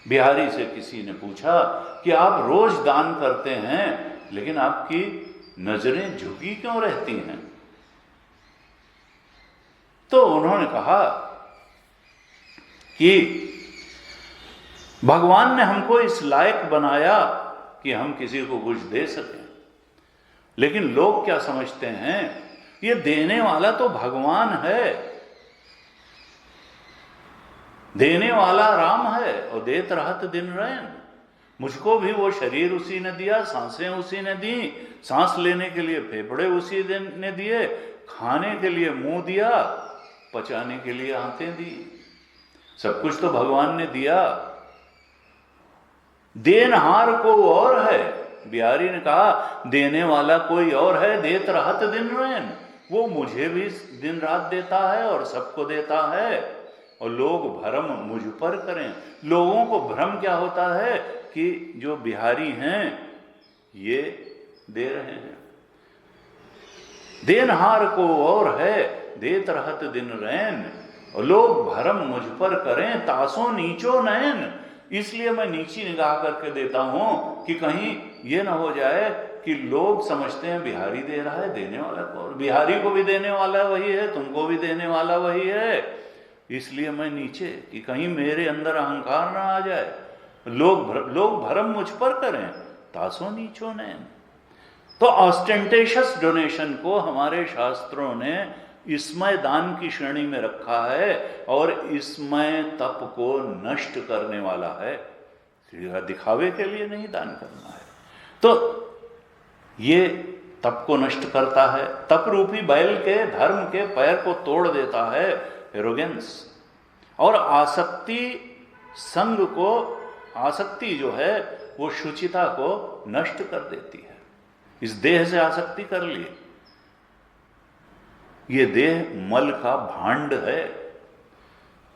बिहारी से किसी ने पूछा कि आप रोज दान करते हैं लेकिन आपकी नजरें झुकी क्यों रहती हैं? तो उन्होंने कहा कि भगवान ने हमको इस लायक बनाया कि हम किसी को कुछ दे सकें, लेकिन लोग क्या समझते हैं, ये देने वाला तो भगवान है, देने वाला राम है, और देत रहत दिन रैन। मुझको भी वो शरीर उसी ने दिया, सांसें उसी ने दी, सांस लेने के लिए फेफड़े उसी ने दिए, खाने के लिए मुंह दिया, पचाने के लिए आंतें दी, सब कुछ तो भगवान ने दिया। देनहार को और है। बिहारी ने कहा देने वाला कोई और है, देत रहत दिन रैन। वो मुझे भी दिन रात देता है और सबको देता है, और लोग भ्रम मुझ पर करें। लोगों को भ्रम क्या होता है कि जो बिहारी हैं ये दे रहे हैं। देनहार को और है, देत रहत दिन रैन, और लोग भ्रम मुझ पर करें, तासो नीचो नैन। इसलिए मैं नीची निगाह करके देता हूं कि कहीं ये ना हो जाए कि लोग समझते हैं बिहारी दे रहा है, देने वाला कौन? बिहारी को भी देने वाला वही है, तुमको भी देने वाला वही है। इसलिए मैं नीचे, कि कहीं मेरे अंदर अहंकार ना आ जाए, लोग भ्रम मुझ पर करें, तासो नीचो नैन। तो ऑस्टेंटेशियस डोनेशन को हमारे शास्त्रों ने इसमय दान की श्रेणी में रखा है, और इसमय तप को नष्ट करने वाला है। दिखावे के लिए नहीं दान करना है। तो ये तप को नष्ट करता है। तप रूपी बैल के धर्म के पैर को तोड़ देता है, एरोगेंस। और आसक्ति संग को, आसक्ति जो है वो शुचिता को नष्ट कर देती है। इस देह से आसक्ति कर ली, ये देह मल का भांड है।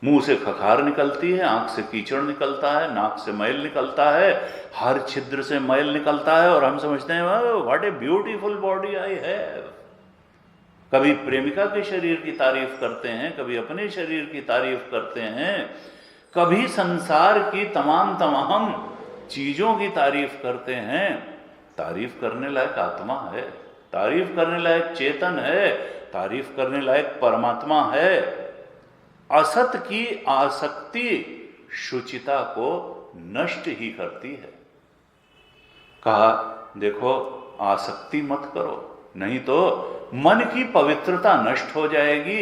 मुंह से खखार निकलती है, आंख से कीचड़ निकलता है, नाक से मैल निकलता है, हर छिद्र से मैल निकलता है, और हम समझते हैं what a beautiful body I have. कभी प्रेमिका के शरीर की तारीफ करते हैं, कभी अपने शरीर की तारीफ करते हैं, कभी संसार की तमाम चीजों की तारीफ करते हैं। तारीफ करने लायक आत्मा है, तारीफ करने लायक चेतन है, तारीफ करने लायक परमात्मा है। असत की आसक्ति शुचिता को नष्ट ही करती है। कहा देखो आसक्ति मत करो, नहीं तो मन की पवित्रता नष्ट हो जाएगी।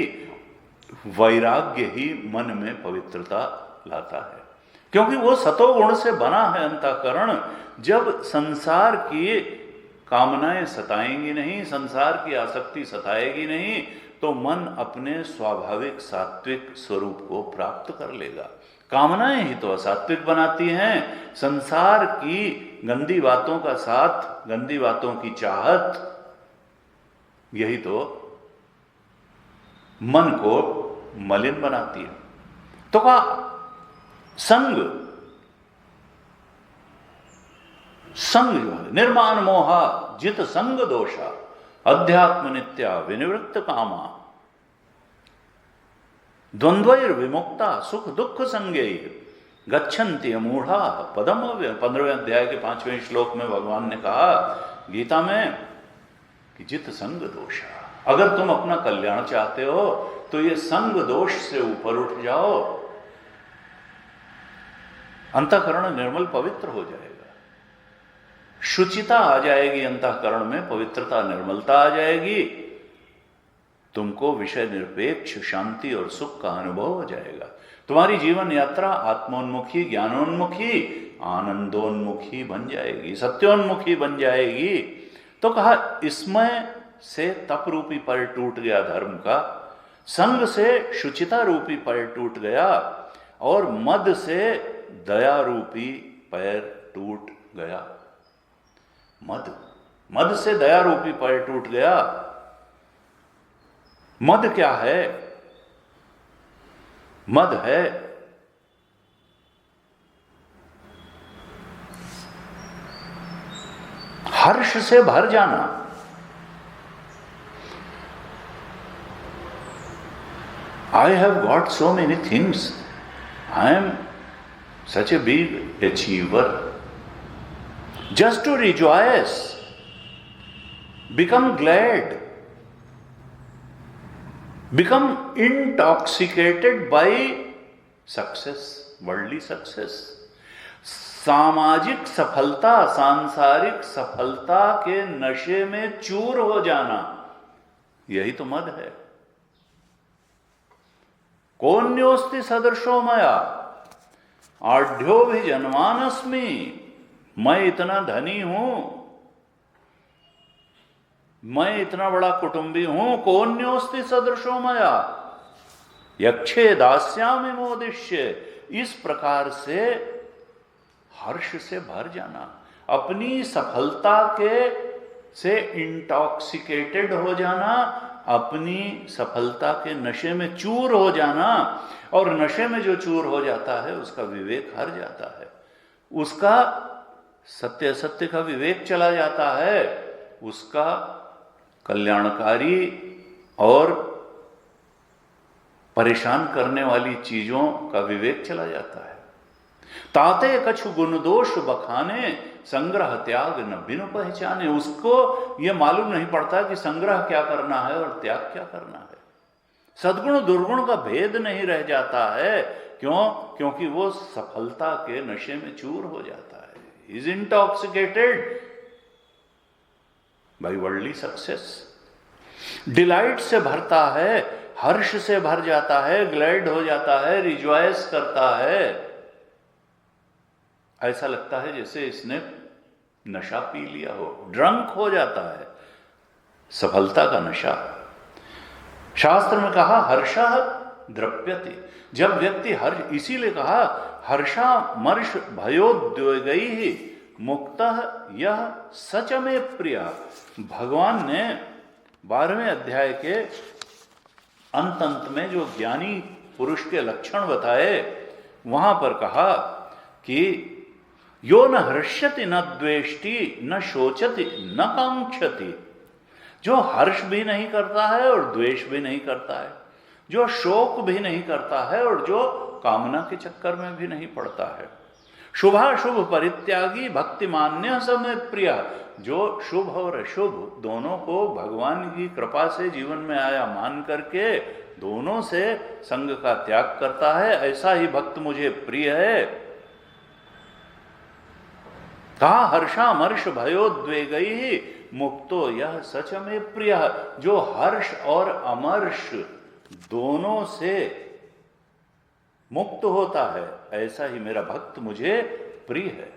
वैराग्य ही मन में पवित्रता लाता है, क्योंकि वो सतोगुण से बना है अंतःकरण। जब संसार की कामनाएं सताएंगी नहीं, संसार की आसक्ति सताएगी नहीं, तो मन अपने स्वाभाविक सात्विक स्वरूप को प्राप्त कर लेगा। कामनाएं ही तो असात्विक बनाती हैं। संसार की गंदी बातों का साथ, गंदी बातों की चाहत, यही तो मन को मलिन बनाती है। तो कहा संग जो है निर्माण मोहा जित संग दोषा अध्यात्म नित्या विनिवृत्त कामा द्वंद्वैर विमुक्ता सुख दुख संगे गच्छन्ति अमूढ़ा पदम। 15वें अध्याय के 5वें श्लोक में भगवान ने कहा गीता में कि जित संग दोषा, अगर तुम अपना कल्याण चाहते हो तो ये संग दोष से ऊपर उठ जाओ, अंतःकरण निर्मल पवित्र हो जाएगा, शुचिता आ जाएगी अंतःकरण में, पवित्रता निर्मलता आ जाएगी। तुमको विषय निरपेक्ष शांति और सुख का अनुभव हो जाएगा। तुम्हारी जीवन यात्रा आत्मोन्मुखी, ज्ञानोन्मुखी, आनंदोन्मुखी बन जाएगी, सत्योन्मुखी बन जाएगी। तो कहा इसमें से तप रूपी पर टूट गया धर्म का, संग से शुचिता रूपी पैर टूट गया, और मद से दया रूपी पैर टूट गया। मद से दया रूपी पैर टूट गया। मद क्या है? मद है हर्ष से भर जाना। I have got so many things. I am such a big achiever. Just to rejoice, become glad, become intoxicated by success, worldly success. सामाजिक सफलता, सांसारिक सफलता के नशे में चूर हो जाना, यही तो मद है। कोन्योस्ति सदृशो मया आढ़्यो भी जन्मानस्मि। मैं इतना धनी हूं, मैं इतना बड़ा कुटुंबी हूं, कोन्योस्ति सदृशो मया यक्षे दास्यामि मोदिष्य। इस प्रकार से हर्ष से भर जाना, अपनी सफलता के से इंटॉक्सिकेटेड हो जाना, अपनी सफलता के नशे में चूर हो जाना। और नशे में जो चूर हो जाता है उसका विवेक हर जाता है, उसका सत्य असत्य का विवेक चला जाता है, उसका कल्याणकारी और परेशान करने वाली चीजों का विवेक चला जाता है। ताते कछु गुण दोष बखाने, संग्रह त्याग न बिनु पहचाने। उसको यह मालूम नहीं पड़ता कि संग्रह क्या करना है और त्याग क्या करना है। सद्गुण दुर्गुण का भेद नहीं रह जाता है। क्यों? क्योंकि वो सफलता के नशे में चूर हो जाता है। Is intoxicated by worldly success. Delight से भरता है, हर्ष से भर जाता है, ग्लैड हो जाता है, रिजॉयस करता है। ऐसा लगता है जैसे इसने नशा पी लिया हो, ड्रंक हो जाता है, सफलता का नशा। शास्त्र में कहा हर्षा द्रप्यति। जब व्यक्ति हर्ष, इसीलिए कहा हर्षा मर्ष भयोद्वेगई ही मुक्तः यह सच में प्रिया। भगवान ने 12वें अध्याय के अंत में जो ज्ञानी पुरुष के लक्षण बताए, वहां पर कहा कि यो न हर्ष्यति न द्वेष्टि न शोचति न कांक्षति। जो हर्ष भी नहीं करता है और द्वेष भी नहीं करता है, जो शोक भी नहीं करता है और जो कामना के चक्कर में भी नहीं पड़ता है। शुभाशुभ परित्यागी भक्तिमान्य समय प्रिया। जो शुभ और अशुभ दोनों को भगवान की कृपा से जीवन में आया मान करके दोनों से संग का त्याग करता है, ऐसा ही भक्त मुझे प्रिय है। कहा हर्षामर्ष भयोद्वेगई मुक्तो यह सच में प्रिय। जो हर्ष और अमर्ष दोनों से मुक्त होता है, ऐसा ही मेरा भक्त मुझे प्रिय है।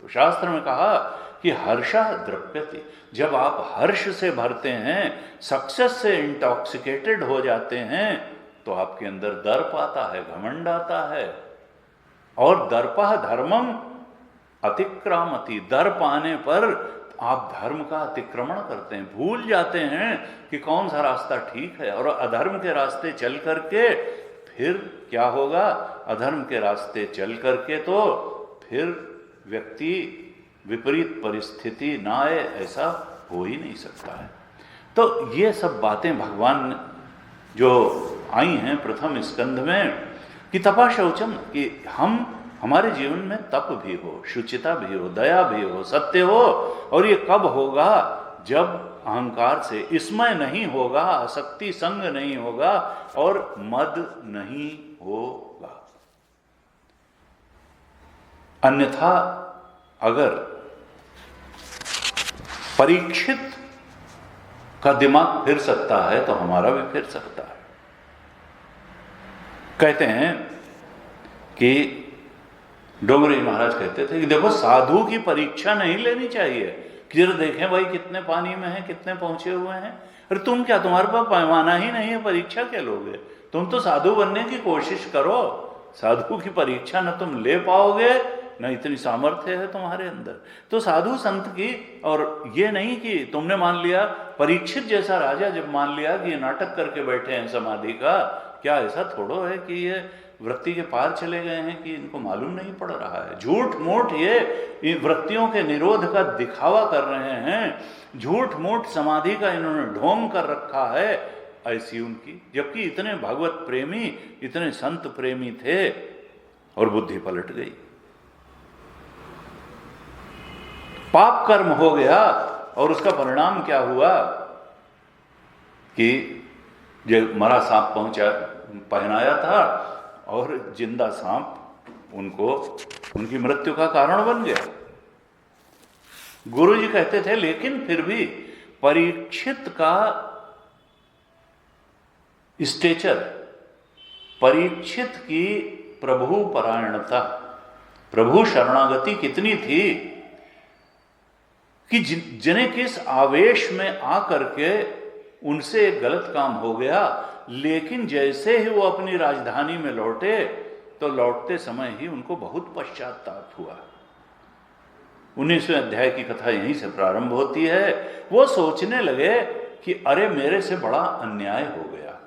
तो शास्त्र में कहा कि हर्षा द्रप्यति। जब आप हर्ष से भरते हैं, सक्सेस से इंटॉक्सिकेटेड हो जाते हैं, तो आपके अंदर दर्प आता है, घमंड आता है। और दर्पः धर्मम अतिक्रामति। दर्प आने पर आप धर्म का अतिक्रमण करते हैं, भूल जाते हैं कि कौन सा रास्ता ठीक है, और अधर्म के रास्ते चल करके फिर क्या होगा? अधर्म के रास्ते चल करके तो फिर व्यक्ति विपरीत परिस्थिति ना आए, ऐसा हो ही नहीं सकता है। तो ये सब बातें भगवान जो आई हैं प्रथम स्कंध में कि तपा शौचम, कि हमारे जीवन में तप भी हो, शुचिता भी हो, दया भी हो, सत्य हो। और ये कब होगा? जब अहंकार से इसमय नहीं होगा, आसक्ति संग नहीं होगा और मद नहीं होगा। अन्यथा अगर परीक्षित का दिमाग फिर सकता है तो हमारा भी फिर सकता है। कहते हैं कि डोंगरी महाराज कहते थे कि देखो, साधु की परीक्षा नहीं लेनी चाहिए कि जरा देखें भाई कितने पानी में हैं, कितने पहुंचे हुए हैं। अरे तुम क्या, तुम्हारे पास पैमाना ही नहीं है, परीक्षा क्या लोगे? तुम तो साधु बनने की कोशिश करो। साधु की परीक्षा न तुम ले पाओगे, न इतनी सामर्थ्य है तुम्हारे अंदर। तो साधु संत की, और ये नहीं कि तुमने मान लिया, परीक्षित जैसा राजा जब मान लिया कि ये नाटक करके बैठे हैं समाधि का, क्या ऐसा थोड़ो है कि ये वृत्ति के पार चले गए हैं कि इनको मालूम नहीं पड़ रहा है। झूठ मूठ ये वृत्तियों के निरोध का दिखावा कर रहे हैं, झूठ मूठ समाधि का इन्होंने ढोंग कर रखा है ऐसी उनकी, जबकि इतने भगवत प्रेमी, इतने संत प्रेमी थे, और बुद्धि पलट गई। पाप कर्म हो गया, और उसका परिणाम क्या हुआ कि जो मरा सांप पहनाया था, और जिंदा सांप उनको उनकी मृत्यु का कारण बन गया। गुरु जी कहते थे लेकिन फिर भी परीक्षित का स्टेचर, परीक्षित की प्रभु परायणता, प्रभु शरणागति कितनी थी कि जिन्हें किस आवेश में आकर के उनसे एक गलत काम हो गया, लेकिन जैसे ही वो अपनी राजधानी में लौटे तो लौटते समय ही उनको बहुत पश्चाताप हुआ। 19वें अध्याय की कथा यहीं से प्रारंभ होती है। वो सोचने लगे कि अरे मेरे से बड़ा अन्याय हो गया,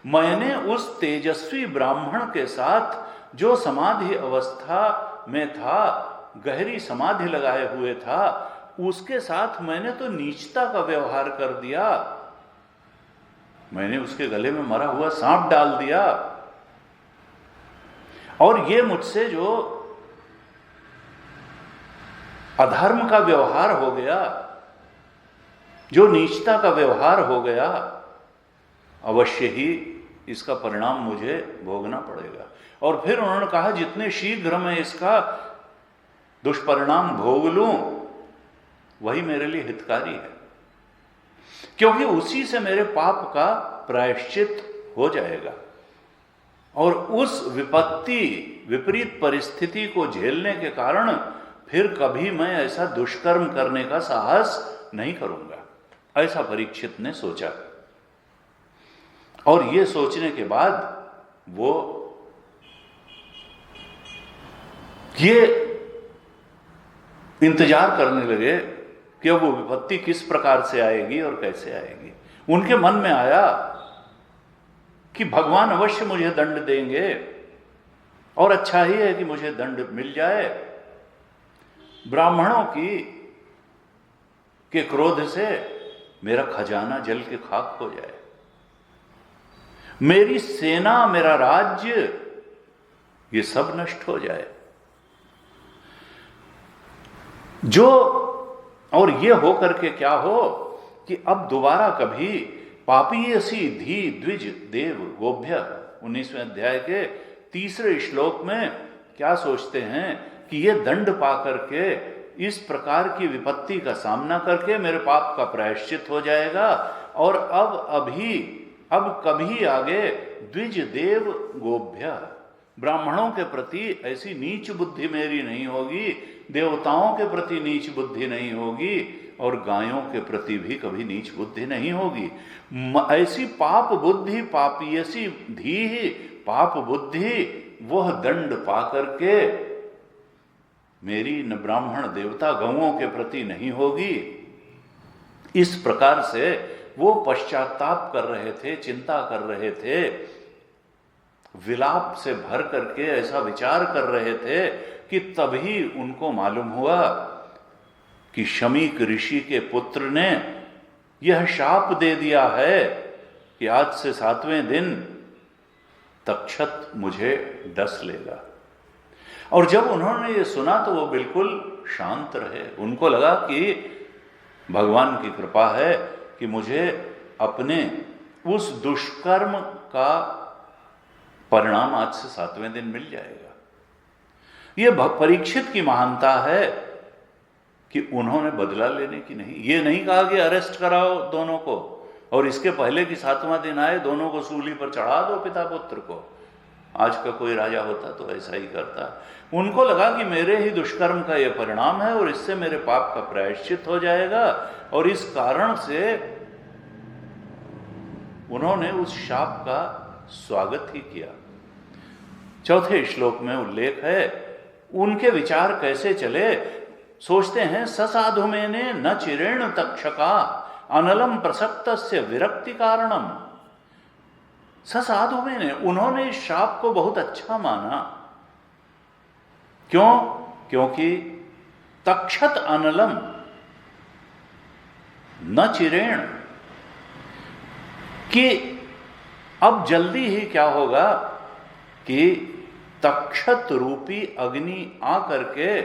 मैंने उस तेजस्वी ब्राह्मण के साथ जो समाधि अवस्था में था, गहरी समाधि लगाए हुए था, उसके साथ मैंने तो नीचता का व्यवहार कर दिया, मैंने उसके गले में मरा हुआ सांप डाल दिया, और ये मुझसे जो अधर्म का व्यवहार हो गया, जो नीचता का व्यवहार हो गया, अवश्य ही इसका परिणाम मुझे भोगना पड़ेगा। और फिर उन्होंने कहा जितने शीघ्र मैं इसका दुष्परिणाम भोग लूं वही मेरे लिए हितकारी है, क्योंकि उसी से मेरे पाप का प्रायश्चित हो जाएगा। और उस विपत्ति, विपरीत परिस्थिति को झेलने के कारण फिर कभी मैं ऐसा दुष्कर्म करने का साहस नहीं करूंगा, ऐसा परीक्षित ने सोचा। और ये सोचने के बाद वो ये इंतजार करने लगे कि अब वो विपत्ति किस प्रकार से आएगी और कैसे आएगी। उनके मन में आया कि भगवान अवश्य मुझे दंड देंगे, और अच्छा ही है कि मुझे दंड मिल जाए, ब्राह्मणों के क्रोध से मेरा खजाना जल के खाक हो जाए, मेरी सेना, मेरा राज्य, ये सब नष्ट हो जाए। जो और ये हो करके क्या हो कि अब दोबारा कभी पापीयसी धी द्विज देव गोभ्य, 19वें अध्याय के 3 श्लोक में क्या सोचते हैं कि ये दंड पा करके, इस प्रकार की विपत्ति का सामना करके मेरे पाप का प्रायश्चित हो जाएगा, और अब कभी आगे द्विज देव गोभ्य, ब्राह्मणों के प्रति ऐसी नीच बुद्धि मेरी नहीं होगी, देवताओं के प्रति नीच बुद्धि नहीं होगी, और गायों के प्रति भी कभी नीच बुद्धि नहीं होगी। ऐसी पाप बुद्धि, पापीयसी धी, पाप बुद्धि, वह दंड पा करके मेरी न ब्राह्मण देवता गौओं के प्रति नहीं होगी। इस प्रकार से वो पश्चाताप कर रहे थे, चिंता कर रहे थे, विलाप से भर करके ऐसा विचार कर रहे थे कि तभी उनको मालूम हुआ कि शमीक ऋषि के पुत्र ने यह शाप दे दिया है कि आज से 7वें दिन तक्षक मुझे डस लेगा। और जब उन्होंने ये सुना तो वो बिल्कुल शांत रहे। उनको लगा कि भगवान की कृपा है कि मुझे अपने उस दुष्कर्म का परिणाम आज से 7वें दिन मिल जाएगा। ये परीक्षित की महानता है कि उन्होंने बदला लेने की नहीं, ये नहीं कहा कि अरेस्ट कराओ दोनों को, और इसके पहले कि 7वां दिन आए, दोनों को सूली पर चढ़ा दो, पिता पुत्र को। आज का कोई राजा होता तो ऐसा ही करता। उनको लगा कि मेरे ही दुष्कर्म का यह परिणाम है और इससे मेरे पाप का प्रायश्चित हो जाएगा, और इस कारण से उन्होंने उस शाप का स्वागत ही किया। चौथे श्लोक में उल्लेख है, उनके विचार कैसे चले। सोचते हैं, ससाधु मैंने न चिरेण तक्षका अनलम प्रसक्तस्य विरक्ति कारणम। ससाधु मैंने, उन्होंने इस शाप को बहुत अच्छा माना। क्यों? क्योंकि तक्षत अनलम न चिरेण, कि अब जल्दी ही क्या होगा कि तक्षत रूपी अग्नि आकर के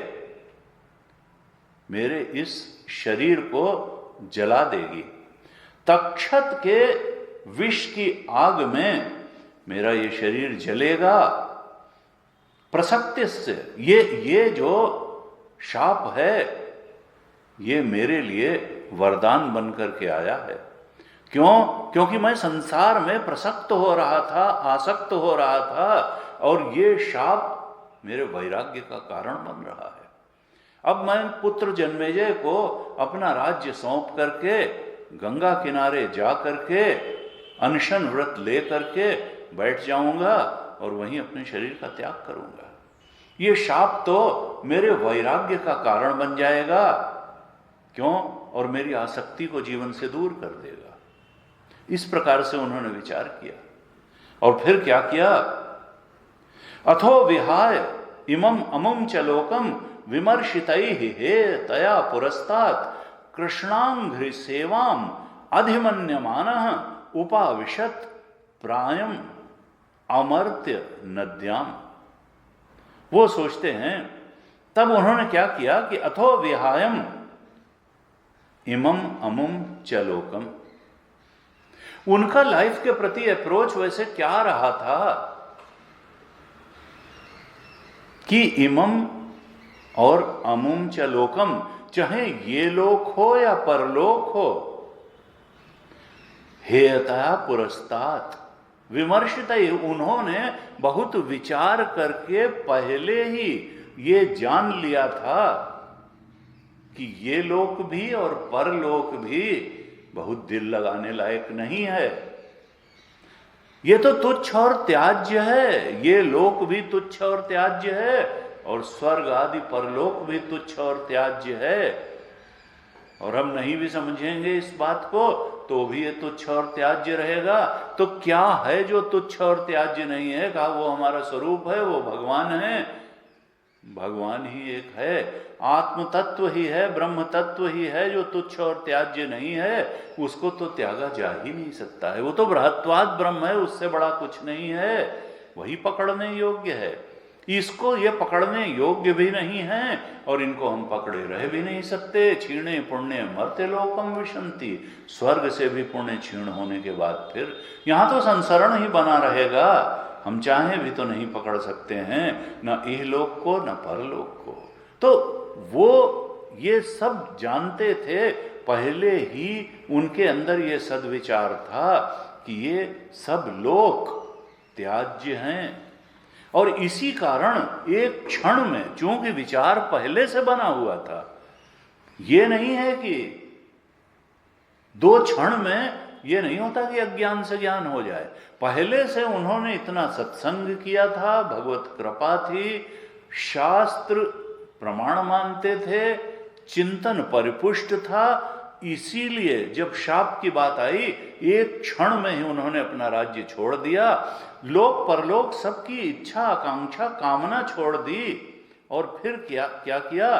मेरे इस शरीर को जला देगी। तक्षत के विष की आग में मेरा ये शरीर जलेगा। प्रसक्ति से ये जो शाप है, ये मेरे लिए वरदान बनकर के आया है। क्यों? क्योंकि मैं संसार में प्रसक्त हो रहा था, आसक्त हो रहा था, और ये शाप मेरे वैराग्य का कारण बन रहा है। अब मैं पुत्र जन्मेजय को अपना राज्य सौंप करके गंगा किनारे जा करके अनशन व्रत ले करके बैठ जाऊंगा और वहीं अपने शरीर का त्याग करूंगा। ये शाप तो मेरे वैराग्य का कारण बन जाएगा। क्यों? और मेरी आसक्ति को जीवन से दूर कर देगा। इस प्रकार से उन्होंने विचार किया। और फिर क्या किया? अथो विहाय इमम अमुम च लोकम विमर्शितैहि हे तया पुरस्तात् कृष्णांघ्रि सेवाम अधिमन्यमानः उपाविशत प्रायम अमर्त्य नद्याम। वो सोचते हैं, तब उन्होंने क्या किया कि अथो विहायम इमम अमुम च लोकम। उनका लाइफ के प्रति अप्रोच वैसे क्या रहा था कि इमम और अमुम च लोकम, चाहे ये लोक हो या परलोक हो, हेयतया पुरस्तात् विमर्शित, उन्होंने बहुत विचार करके पहले ही ये जान लिया था कि ये लोक भी और परलोक भी बहुत दिल लगाने लायक नहीं है। ये तो तुच्छ और त्याज्य है। ये लोक भी तुच्छ और त्याज्य है, और स्वर्ग आदि परलोक भी तुच्छ और त्याज्य है। और हम नहीं भी समझेंगे इस बात को तो भी ये तुच्छ और त्याज्य रहेगा। तो क्या है जो तुच्छ और त्याज्य नहीं है? कहा वो हमारा स्वरूप है, वो भगवान है। भगवान ही एक है, आत्म तत्व ही है, ब्रह्म तत्व ही है जो तुच्छ और त्याज्य नहीं है। उसको तो त्यागा जा ही नहीं सकता है। वो तो बृहत्वाद ब्रह्म है, उससे बड़ा कुछ नहीं है। वही पकड़ने योग्य है। इसको ये पकड़ने योग्य भी नहीं है, और इनको हम पकड़े रह भी नहीं सकते। क्षीणे पुण्य मर्त्य लोकम विशंति। स्वर्ग से भी पुण्य क्षीण होने के बाद फिर यहाँ तो संसरण ही बना रहेगा। हम चाहें भी तो नहीं पकड़ सकते हैं, न इहलोक को न परलोक को। तो वो ये सब जानते थे, पहले ही उनके अंदर ये सद्विचार था कि ये सब लोक त्याज्य हैं। और इसी कारण एक क्षण में, चूंकि विचार पहले से बना हुआ था, ये नहीं है कि 2 क्षण में ये नहीं होता कि अज्ञान से ज्ञान हो जाए। पहले से उन्होंने इतना सत्संग किया था, भगवत कृपा थी, शास्त्र प्रमाण मानते थे, चिंतन परिपुष्ट था। इसीलिए जब शाप की बात आई, एक क्षण में ही उन्होंने अपना राज्य छोड़ दिया, लोक परलोक सबकी इच्छा आकांक्षा कामना छोड़ दी। और फिर क्या किया?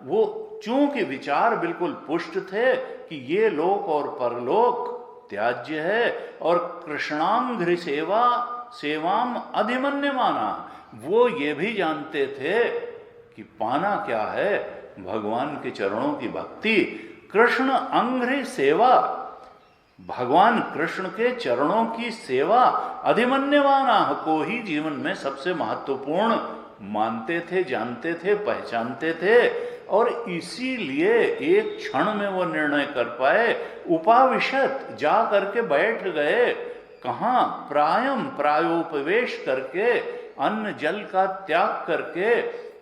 वो चूंकि विचार बिल्कुल पुष्ट थे कि ये लोक और परलोक त्याज्य है, और कृष्णांघ्रि सेवाम अधिमन्यमाना, वो ये भी जानते थे कि पाना क्या है? भगवान के चरणों की भक्ति। कृष्ण अंघ्रि सेवा, भगवान कृष्ण के चरणों की सेवा, अधिमन्यमाना को ही जीवन में सबसे महत्वपूर्ण मानते थे, जानते थे, पहचानते थे, और इसीलिए एक क्षण में वो निर्णय कर पाए। उपाविशत, जा करके बैठ गए। कहाँ? प्रायोपवेश करके, अन्न जल का त्याग करके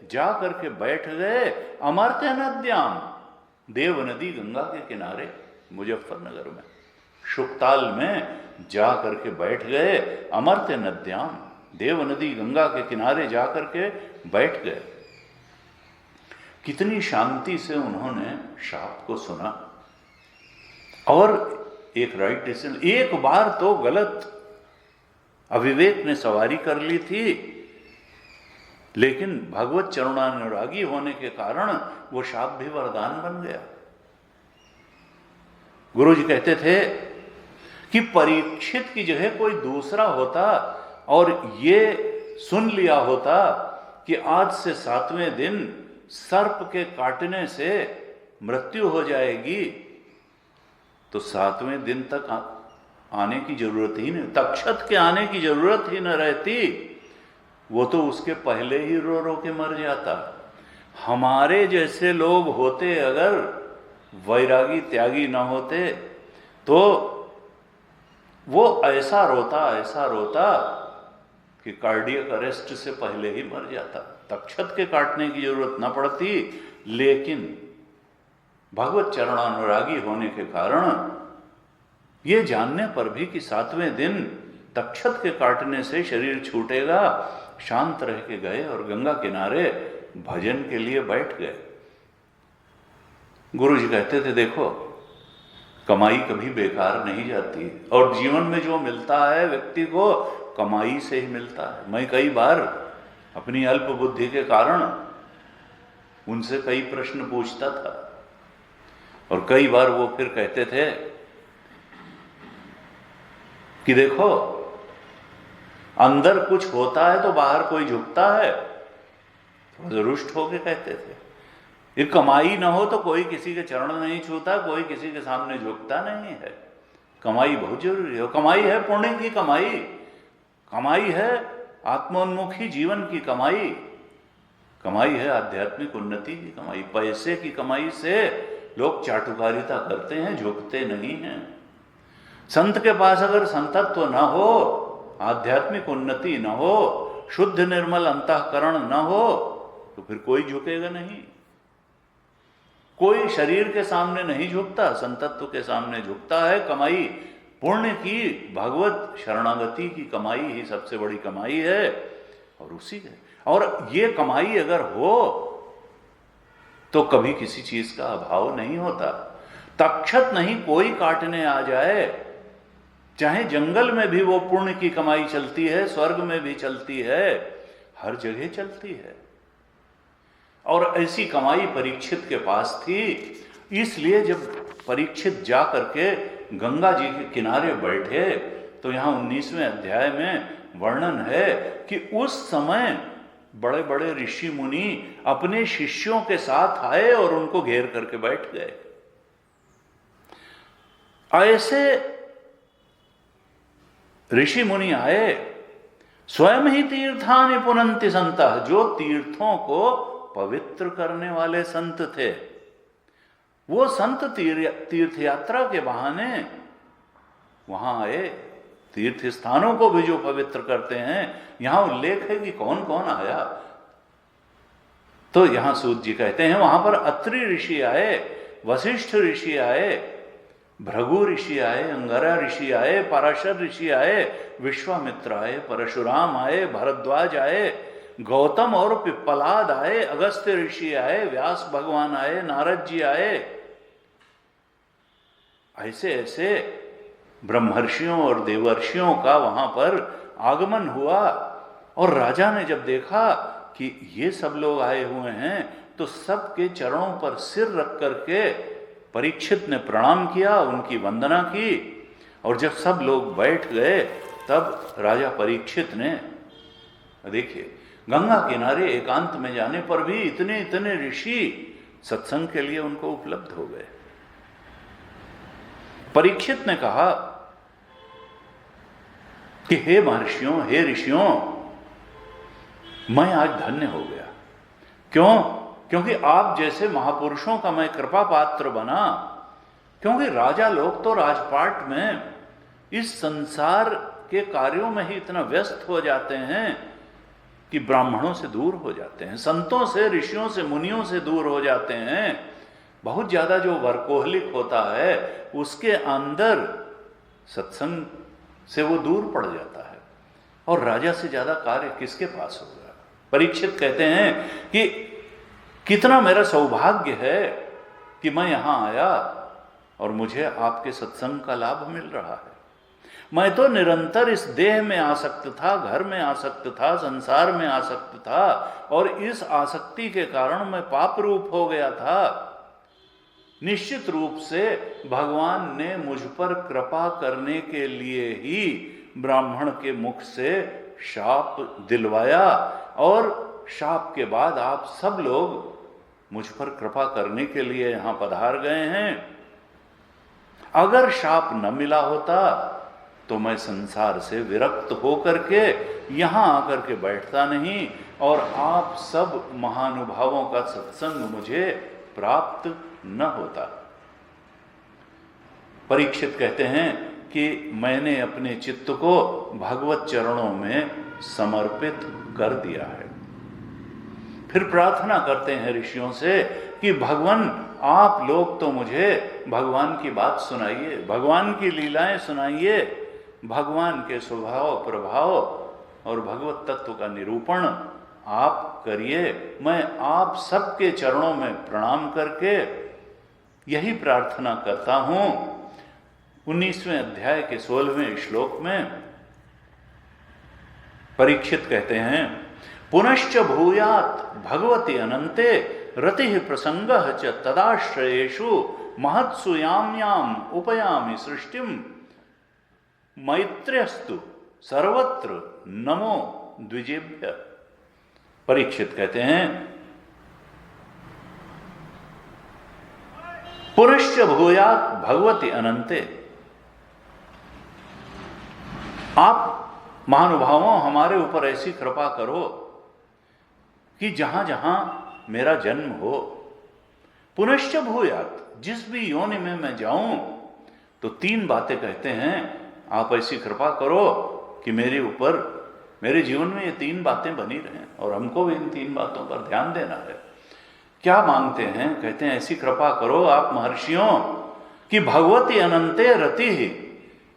जा करके बैठ गए अमर्त्य नद्याम, देव नदी गंगा के किनारे मुजफ्फरनगर में, शुकताल में जा करके बैठ गए। अमर्त्य नद्याम, देव नदी गंगा के किनारे जा करके बैठ गए। कितनी शांति से उन्होंने शाप को सुना और एक राइट डिसीजन। एक बार तो गलत अविवेक ने सवारी कर ली थी, लेकिन भगवत चरणानुरागी होने के कारण वो शाप भी वरदान बन गया। गुरु जी कहते थे कि परीक्षित की जगह कोई दूसरा होता और ये सुन लिया होता कि आज से 7वें दिन सर्प के काटने से मृत्यु हो जाएगी, तो 7वें दिन तक आने की जरूरत ही नहीं, तक्षत के आने की जरूरत ही न रहती। वो तो उसके पहले ही रो रो के मर जाता। हमारे जैसे लोग होते, अगर वैरागी त्यागी ना होते, तो वो ऐसा रोता कि कार्डियक अरेस्ट से पहले ही मर जाता। तक्षत के काटने की जरूरत न पड़ती, लेकिन भगवत चरणानुरागी होने के कारण, ये जानने पर भी कि 7वें दिन तक्षत के काटने से शरीर छूटेगा, शांत रह के गए और गंगा किनारे भजन के लिए बैठ गए। गुरु जी कहते थे, देखो कमाई कभी बेकार नहीं जाती, और जीवन में जो मिलता है व्यक्ति को कमाई से ही मिलता है। मैं कई बार अपनी अल्प बुद्धि के कारण उनसे कई प्रश्न पूछता था, और कई बार वो फिर कहते थे कि देखो अंदर कुछ होता है तो बाहर कोई झुकता है। तो रुष्ट होके कहते थे, ये कमाई ना हो तो कोई किसी के चरण नहीं छूता, कोई किसी के सामने झुकता नहीं है। कमाई बहुत जरूरी है। कमाई है पुण्य की कमाई, कमाई है आत्मोन्मुखी जीवन की कमाई, कमाई है आध्यात्मिक उन्नति की कमाई। पैसे की कमाई से लोग चाटुकारिता करते हैं, झुकते नहीं हैं। संत के पास अगर संतत्व न हो, आध्यात्मिक उन्नति न हो, शुद्ध निर्मल अंतःकरण न हो, तो फिर कोई झुकेगा नहीं। कोई शरीर के सामने नहीं झुकता, संतत्व के सामने झुकता है। कमाई पुण्य की, भगवत शरणागति की कमाई ही सबसे बड़ी कमाई है, और उसी है। और ये कमाई अगर हो तो कभी किसी चीज का अभाव नहीं होता। तक्षत नहीं कोई काटने आ जाए, चाहे जंगल में भी वो पुण्य की कमाई चलती है, स्वर्ग में भी चलती है, हर जगह चलती है। और ऐसी कमाई परीक्षित के पास थी। इसलिए जब परीक्षित जा करके गंगा जी के किनारे बैठे, तो यहां 19वें अध्याय में वर्णन है कि उस समय बड़े बड़े ऋषि मुनि अपने शिष्यों के साथ आए और उनको घेर करके बैठ गए। ऐसे ऋषि मुनि आए, स्वयं ही तीर्थानि पुनन्ति संतः, जो तीर्थों को पवित्र करने वाले संत थे। वो संत तीर्थ यात्रा के बहाने वहां आए, तीर्थ स्थानों को भी जो पवित्र करते हैं। यहां उल्लेख है कि कौन कौन आया, तो यहां सूत जी कहते हैं वहां पर अत्रि ऋषि आए, वशिष्ठ ऋषि आए, भृगु ऋषि आए, अंगरा ऋषि आए, पराशर ऋषि आए, विश्वामित्र आए, परशुराम आए, भरद्वाज आए, गौतम और पिप्पलाद आए, अगस्त्य ऋषि आए, व्यास भगवान आए, नारद जी आए। ऐसे ऐसे ब्रह्मर्षियों और देवर्षियों का वहां पर आगमन हुआ। और राजा ने जब देखा कि ये सब लोग आए हुए हैं, तो सबके चरणों पर सिर रख करके परीक्षित ने प्रणाम किया, उनकी वंदना की। और जब सब लोग बैठ गए, तब राजा परीक्षित ने, देखिए गंगा किनारे एकांत में जाने पर भी इतने इतने ऋषि सत्संग के लिए उनको उपलब्ध हो गए। परीक्षित ने कहा कि हे महर्षियों, हे ऋषियों, मैं आज धन्य हो गया। क्यों? क्योंकि आप जैसे महापुरुषों का मैं कृपा पात्र बना। क्योंकि राजा लोग तो राजपाट में इस संसार के कार्यों में ही इतना व्यस्त हो जाते हैं कि ब्राह्मणों से दूर हो जाते हैं, संतों से, ऋषियों से, मुनियों से दूर हो जाते हैं। बहुत ज्यादा जो वर्कोहलिक होता है उसके अंदर सत्संग से वो दूर पड़ जाता है, और राजा से ज्यादा कार्य किसके पास होगा। परीक्षित कहते हैं कि कितना मेरा सौभाग्य है कि मैं यहां आया और मुझे आपके सत्संग का लाभ मिल रहा है। मैं तो निरंतर इस देह में आसक्त था, घर में आसक्त था, संसार में आसक्त था, और इस आसक्ति के कारण मैं पाप रूप हो गया था। निश्चित रूप से भगवान ने मुझ पर कृपा करने के लिए ही ब्राह्मण के मुख से शाप दिलवाया, और शाप के बाद आप सब लोग मुझ पर कृपा करने के लिए यहां पधार गए हैं। अगर शाप न मिला होता तो मैं संसार से विरक्त होकर के यहां आकर के बैठता नहीं, और आप सब महानुभावों का सत्संग मुझे प्राप्त न होता। परीक्षित कहते हैं कि मैंने अपने चित्त को भगवत चरणों में समर्पित कर दिया है। फिर प्रार्थना करते हैं ऋषियों से कि भगवान आप लोग तो मुझे भगवान की बात सुनाइए, भगवान की लीलाएं सुनाइए, भगवान के स्वभाव प्रभाव और भगवत तत्व का निरूपण आप करिए। मैं आप सबके चरणों में प्रणाम करके यही प्रार्थना करता हूं। 19वें अध्याय के 16वें श्लोक में परीक्षित कहते हैं, पुनश्च भूयात् भगवति अनंते रतिः प्रसंगः च तदाश्रयेषु महत्सु याम याम उपयामि सृष्टिम मैत्र्यस्तु सर्वत्र नमो द्विजेभ्य। परीक्षित कहते हैं, पुनश्च भूयात् भगवति अनंते, आप महानुभावों हमारे ऊपर ऐसी कृपा करो कि जहां जहां मेरा जन्म हो, पुनश्च भूयात्, जिस भी योनि में मैं जाऊं तो 3 बातें कहते हैं, आप ऐसी कृपा करो कि मेरे ऊपर, मेरे जीवन में ये 3 बातें बनी रहें, और हमको भी इन 3 बातों पर ध्यान देना है। क्या मांगते हैं? कहते हैं ऐसी कृपा करो आप महर्षियों कि भगवती अनंते रति ही,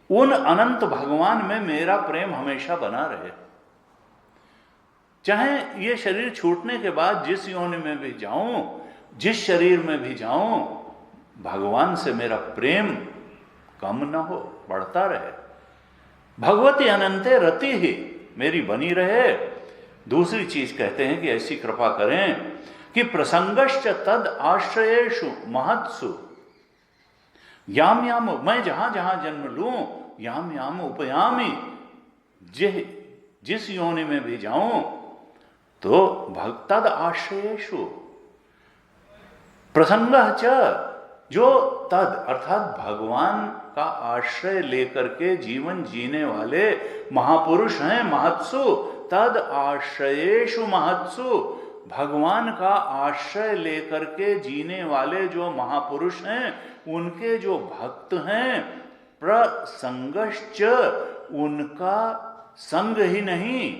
उन अनंत भगवान में मेरा प्रेम हमेशा बना रहे। चाहे ये शरीर छूटने के बाद जिस योनि में भी जाऊं, जिस शरीर में भी जाऊं, भगवान से मेरा प्रेम कम न हो, बढ़ता रहे। भगवती अनंते रति ही मेरी बनी रहे। दूसरी चीज कहते हैं कि ऐसी कृपा करें कि प्रसंगश्च तद आश्रयेषु महत्सु याम याम, मैं जहां जहां जन्म लूं याम याम उपयामी, जिस योनि में भी जाऊं तो भक्तद आश्रयेषु प्रसंगः च, जो तद अर्थात भगवान का आश्रय लेकर के जीवन जीने वाले महापुरुष हैं, महत्सु तद आश्रयेषु महत्सु, भगवान का आश्रय लेकर के जीने वाले जो महापुरुष हैं, उनके जो भक्त हैं, प्रसंगश्च, उनका संग ही नहीं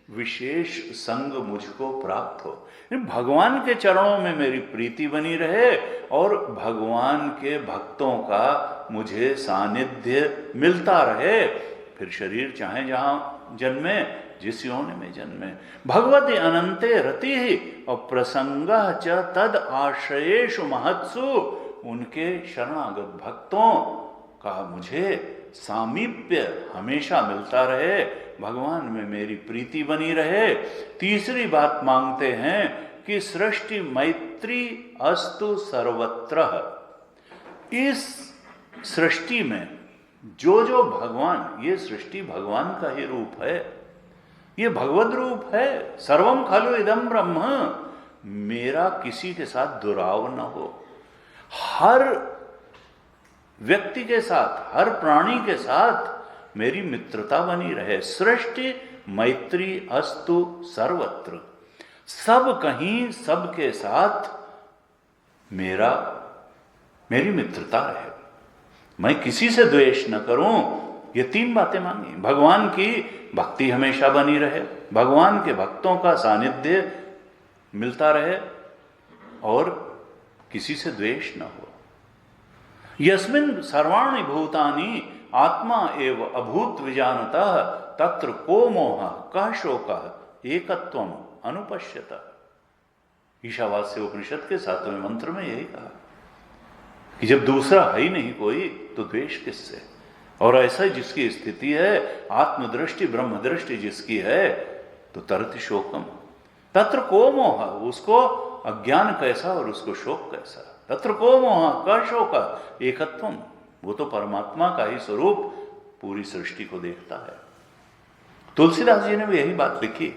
विशेष संग मुझको प्राप्त हो। भगवान के चरणों में मेरी प्रीति बनी रहे और भगवान के भक्तों का मुझे सानिध्य मिलता रहे। फिर शरीर चाहे जहां जन्मे, जिस योनि में जन्मे, भगवती अनंते रति ही और प्रसंगः च तद आश्रयेषु महत्सु, उनके शरणागत भक्तों का मुझे सामीप्य हमेशा मिलता रहे, भगवान में मेरी प्रीति बनी रहे। तीसरी बात मांगते हैं कि सृष्टि मैत्री अस्तु सर्वत्र, इस सृष्टि में जो जो भगवान, ये सृष्टि भगवान का ही रूप है, ये भगवद रूप है। सर्वम खलु इदम ब्रह्म, मेरा किसी के साथ दुराव न हो, हर व्यक्ति के साथ, हर प्राणी के साथ मेरी मित्रता बनी रहे। सृष्टि मैत्री अस्तु सर्वत्र। सब कहीं सबके साथ मेरी मित्रता रहे, मैं किसी से द्वेष न करूं। ये 3 बातें मांगी। भगवान की भक्ति हमेशा बनी रहे, भगवान के भक्तों का सानिध्य मिलता रहे और किसी से द्वेष न हो। यस्मिन् सर्वाणि भूतानि आत्मा एव अभूत विजानतः तत्र को मोह कः शोकः एकत्वम अनुपश्यत। ईशावास्य उपनिषद के 7वें मंत्र में यही कहा कि जब दूसरा है ही नहीं कोई तो द्वेष किससे। और ऐसा जिसकी स्थिति है, आत्मदृष्टि ब्रह्म दृष्टि जिसकी है, तो तरति शोकम तत्र को मोह, उसको अज्ञान कैसा और उसको शोक कैसा। तत्र को मोह का शोक एकत्वम, वो तो परमात्मा का ही स्वरूप पूरी सृष्टि को देखता है। तुलसीदास जी ने भी यही बात लिखी,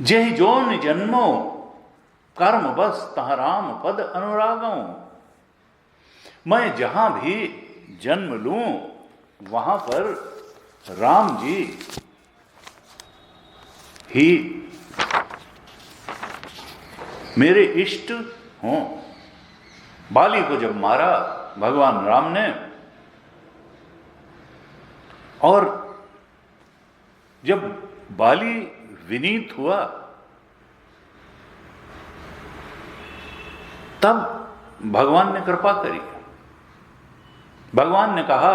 जेहि जोन जन्मो कर्म बस तह राम पद अनुरागों। मैं जहां भी जन्म लूं वहां पर राम जी ही मेरे इष्ट हों। बाली को जब मारा भगवान राम ने, और जब बाली विनीत हुआ तब भगवान ने कृपा करी। भगवान ने कहा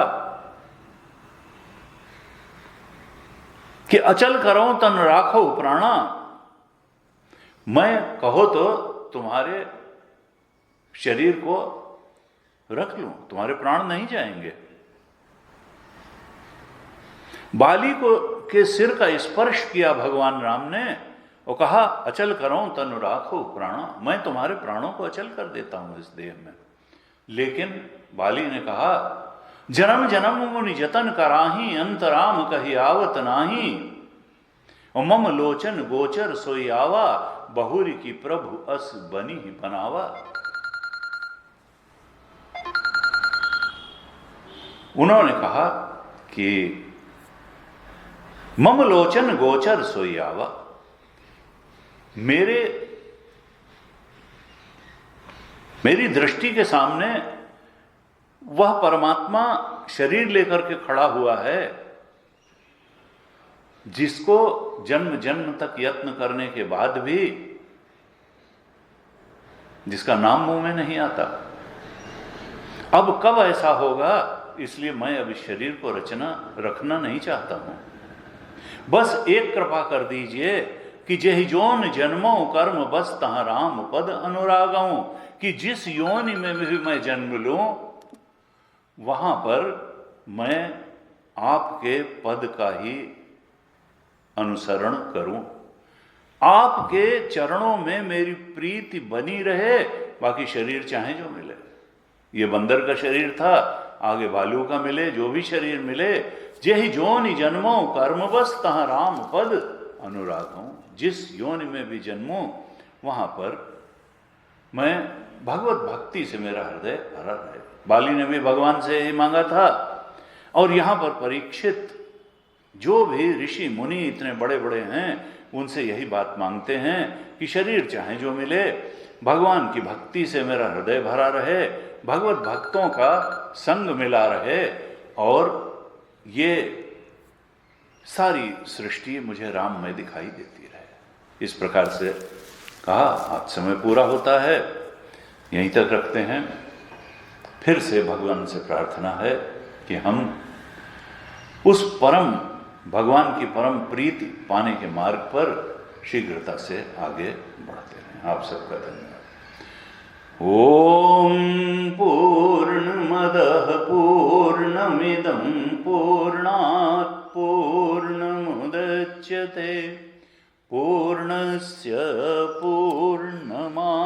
कि अचल करो तन राखो प्राणा, मैं कहो तो तुम्हारे शरीर को रख लूं, तुम्हारे प्राण नहीं जाएंगे। बाली को के सिर का स्पर्श किया भगवान राम ने और कहा अचल करो तनु राखो प्राणा, मैं तुम्हारे प्राणों को अचल कर देता हूं इस देह में। लेकिन बाली ने कहा जन्म जन्म मुनि जतन कराही अंतराम कही आवत नाही, और मम लोचन गोचर सोई आवा बहुरी की प्रभु अस बनी ही बनावा। उन्होंने कहा कि मम लोचन गोचर सोई आवा, मेरी दृष्टि के सामने वह परमात्मा शरीर लेकर के खड़ा हुआ है जिसको जन्म जन्म तक यत्न करने के बाद भी जिसका नाम मुंह में नहीं आता। अब कब ऐसा होगा, इसलिए मैं अब इस शरीर को रखना नहीं चाहता हूं। बस एक कृपा कर दीजिए कि जेहि जोन जन्मो कर्म बस तहां राम पद अनुरागों, कि जिस योनि में भी मैं जन्म लूं वहां पर मैं आपके पद का ही अनुसरण करूं, आपके चरणों में मेरी प्रीति बनी रहे, बाकी शरीर चाहे जो मिले। ये बंदर का शरीर था, आगे भालू का मिले, जो भी शरीर मिले। जेहि जोनि जन्मो कर्म बस तहां राम पद अनुरागों, जिस योनि में भी जन्मो वहां पर मैं भगवत भक्ति से मेरा हृदय भरा रहे। बाली ने भी भगवान से ही मांगा था, और यहां पर परीक्षित जो भी ऋषि मुनि इतने बड़े बड़े हैं उनसे यही बात मांगते हैं कि शरीर चाहे जो मिले, भगवान की भक्ति से मेरा हृदय भरा रहे, भगवत भक्तों का संग मिला रहे, और ये सारी सृष्टि मुझे राम में दिखाई देती रहे। इस प्रकार से कहा। आज समय पूरा होता है, यहीं तक रखते हैं। फिर से भगवान से प्रार्थना है कि हम उस परम भगवान की परम प्रीति पाने के मार्ग पर शीघ्रता से आगे बढ़ते रहें। आप सबका धन्यवाद। ओम पूर्णमदः पूर्णमिदं पूर्णात् पूर्णमुदच्यते पूर्णस्य पूर्णमादाय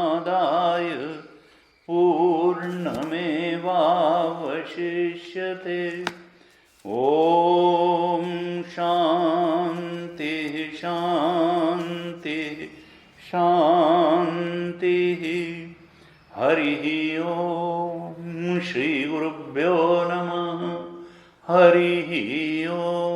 पूर्णमेवावशिष्यते। ओम शांति शांति शांति। हरि ओम। श्री गुरुभ्यो नमः। हरि ओम।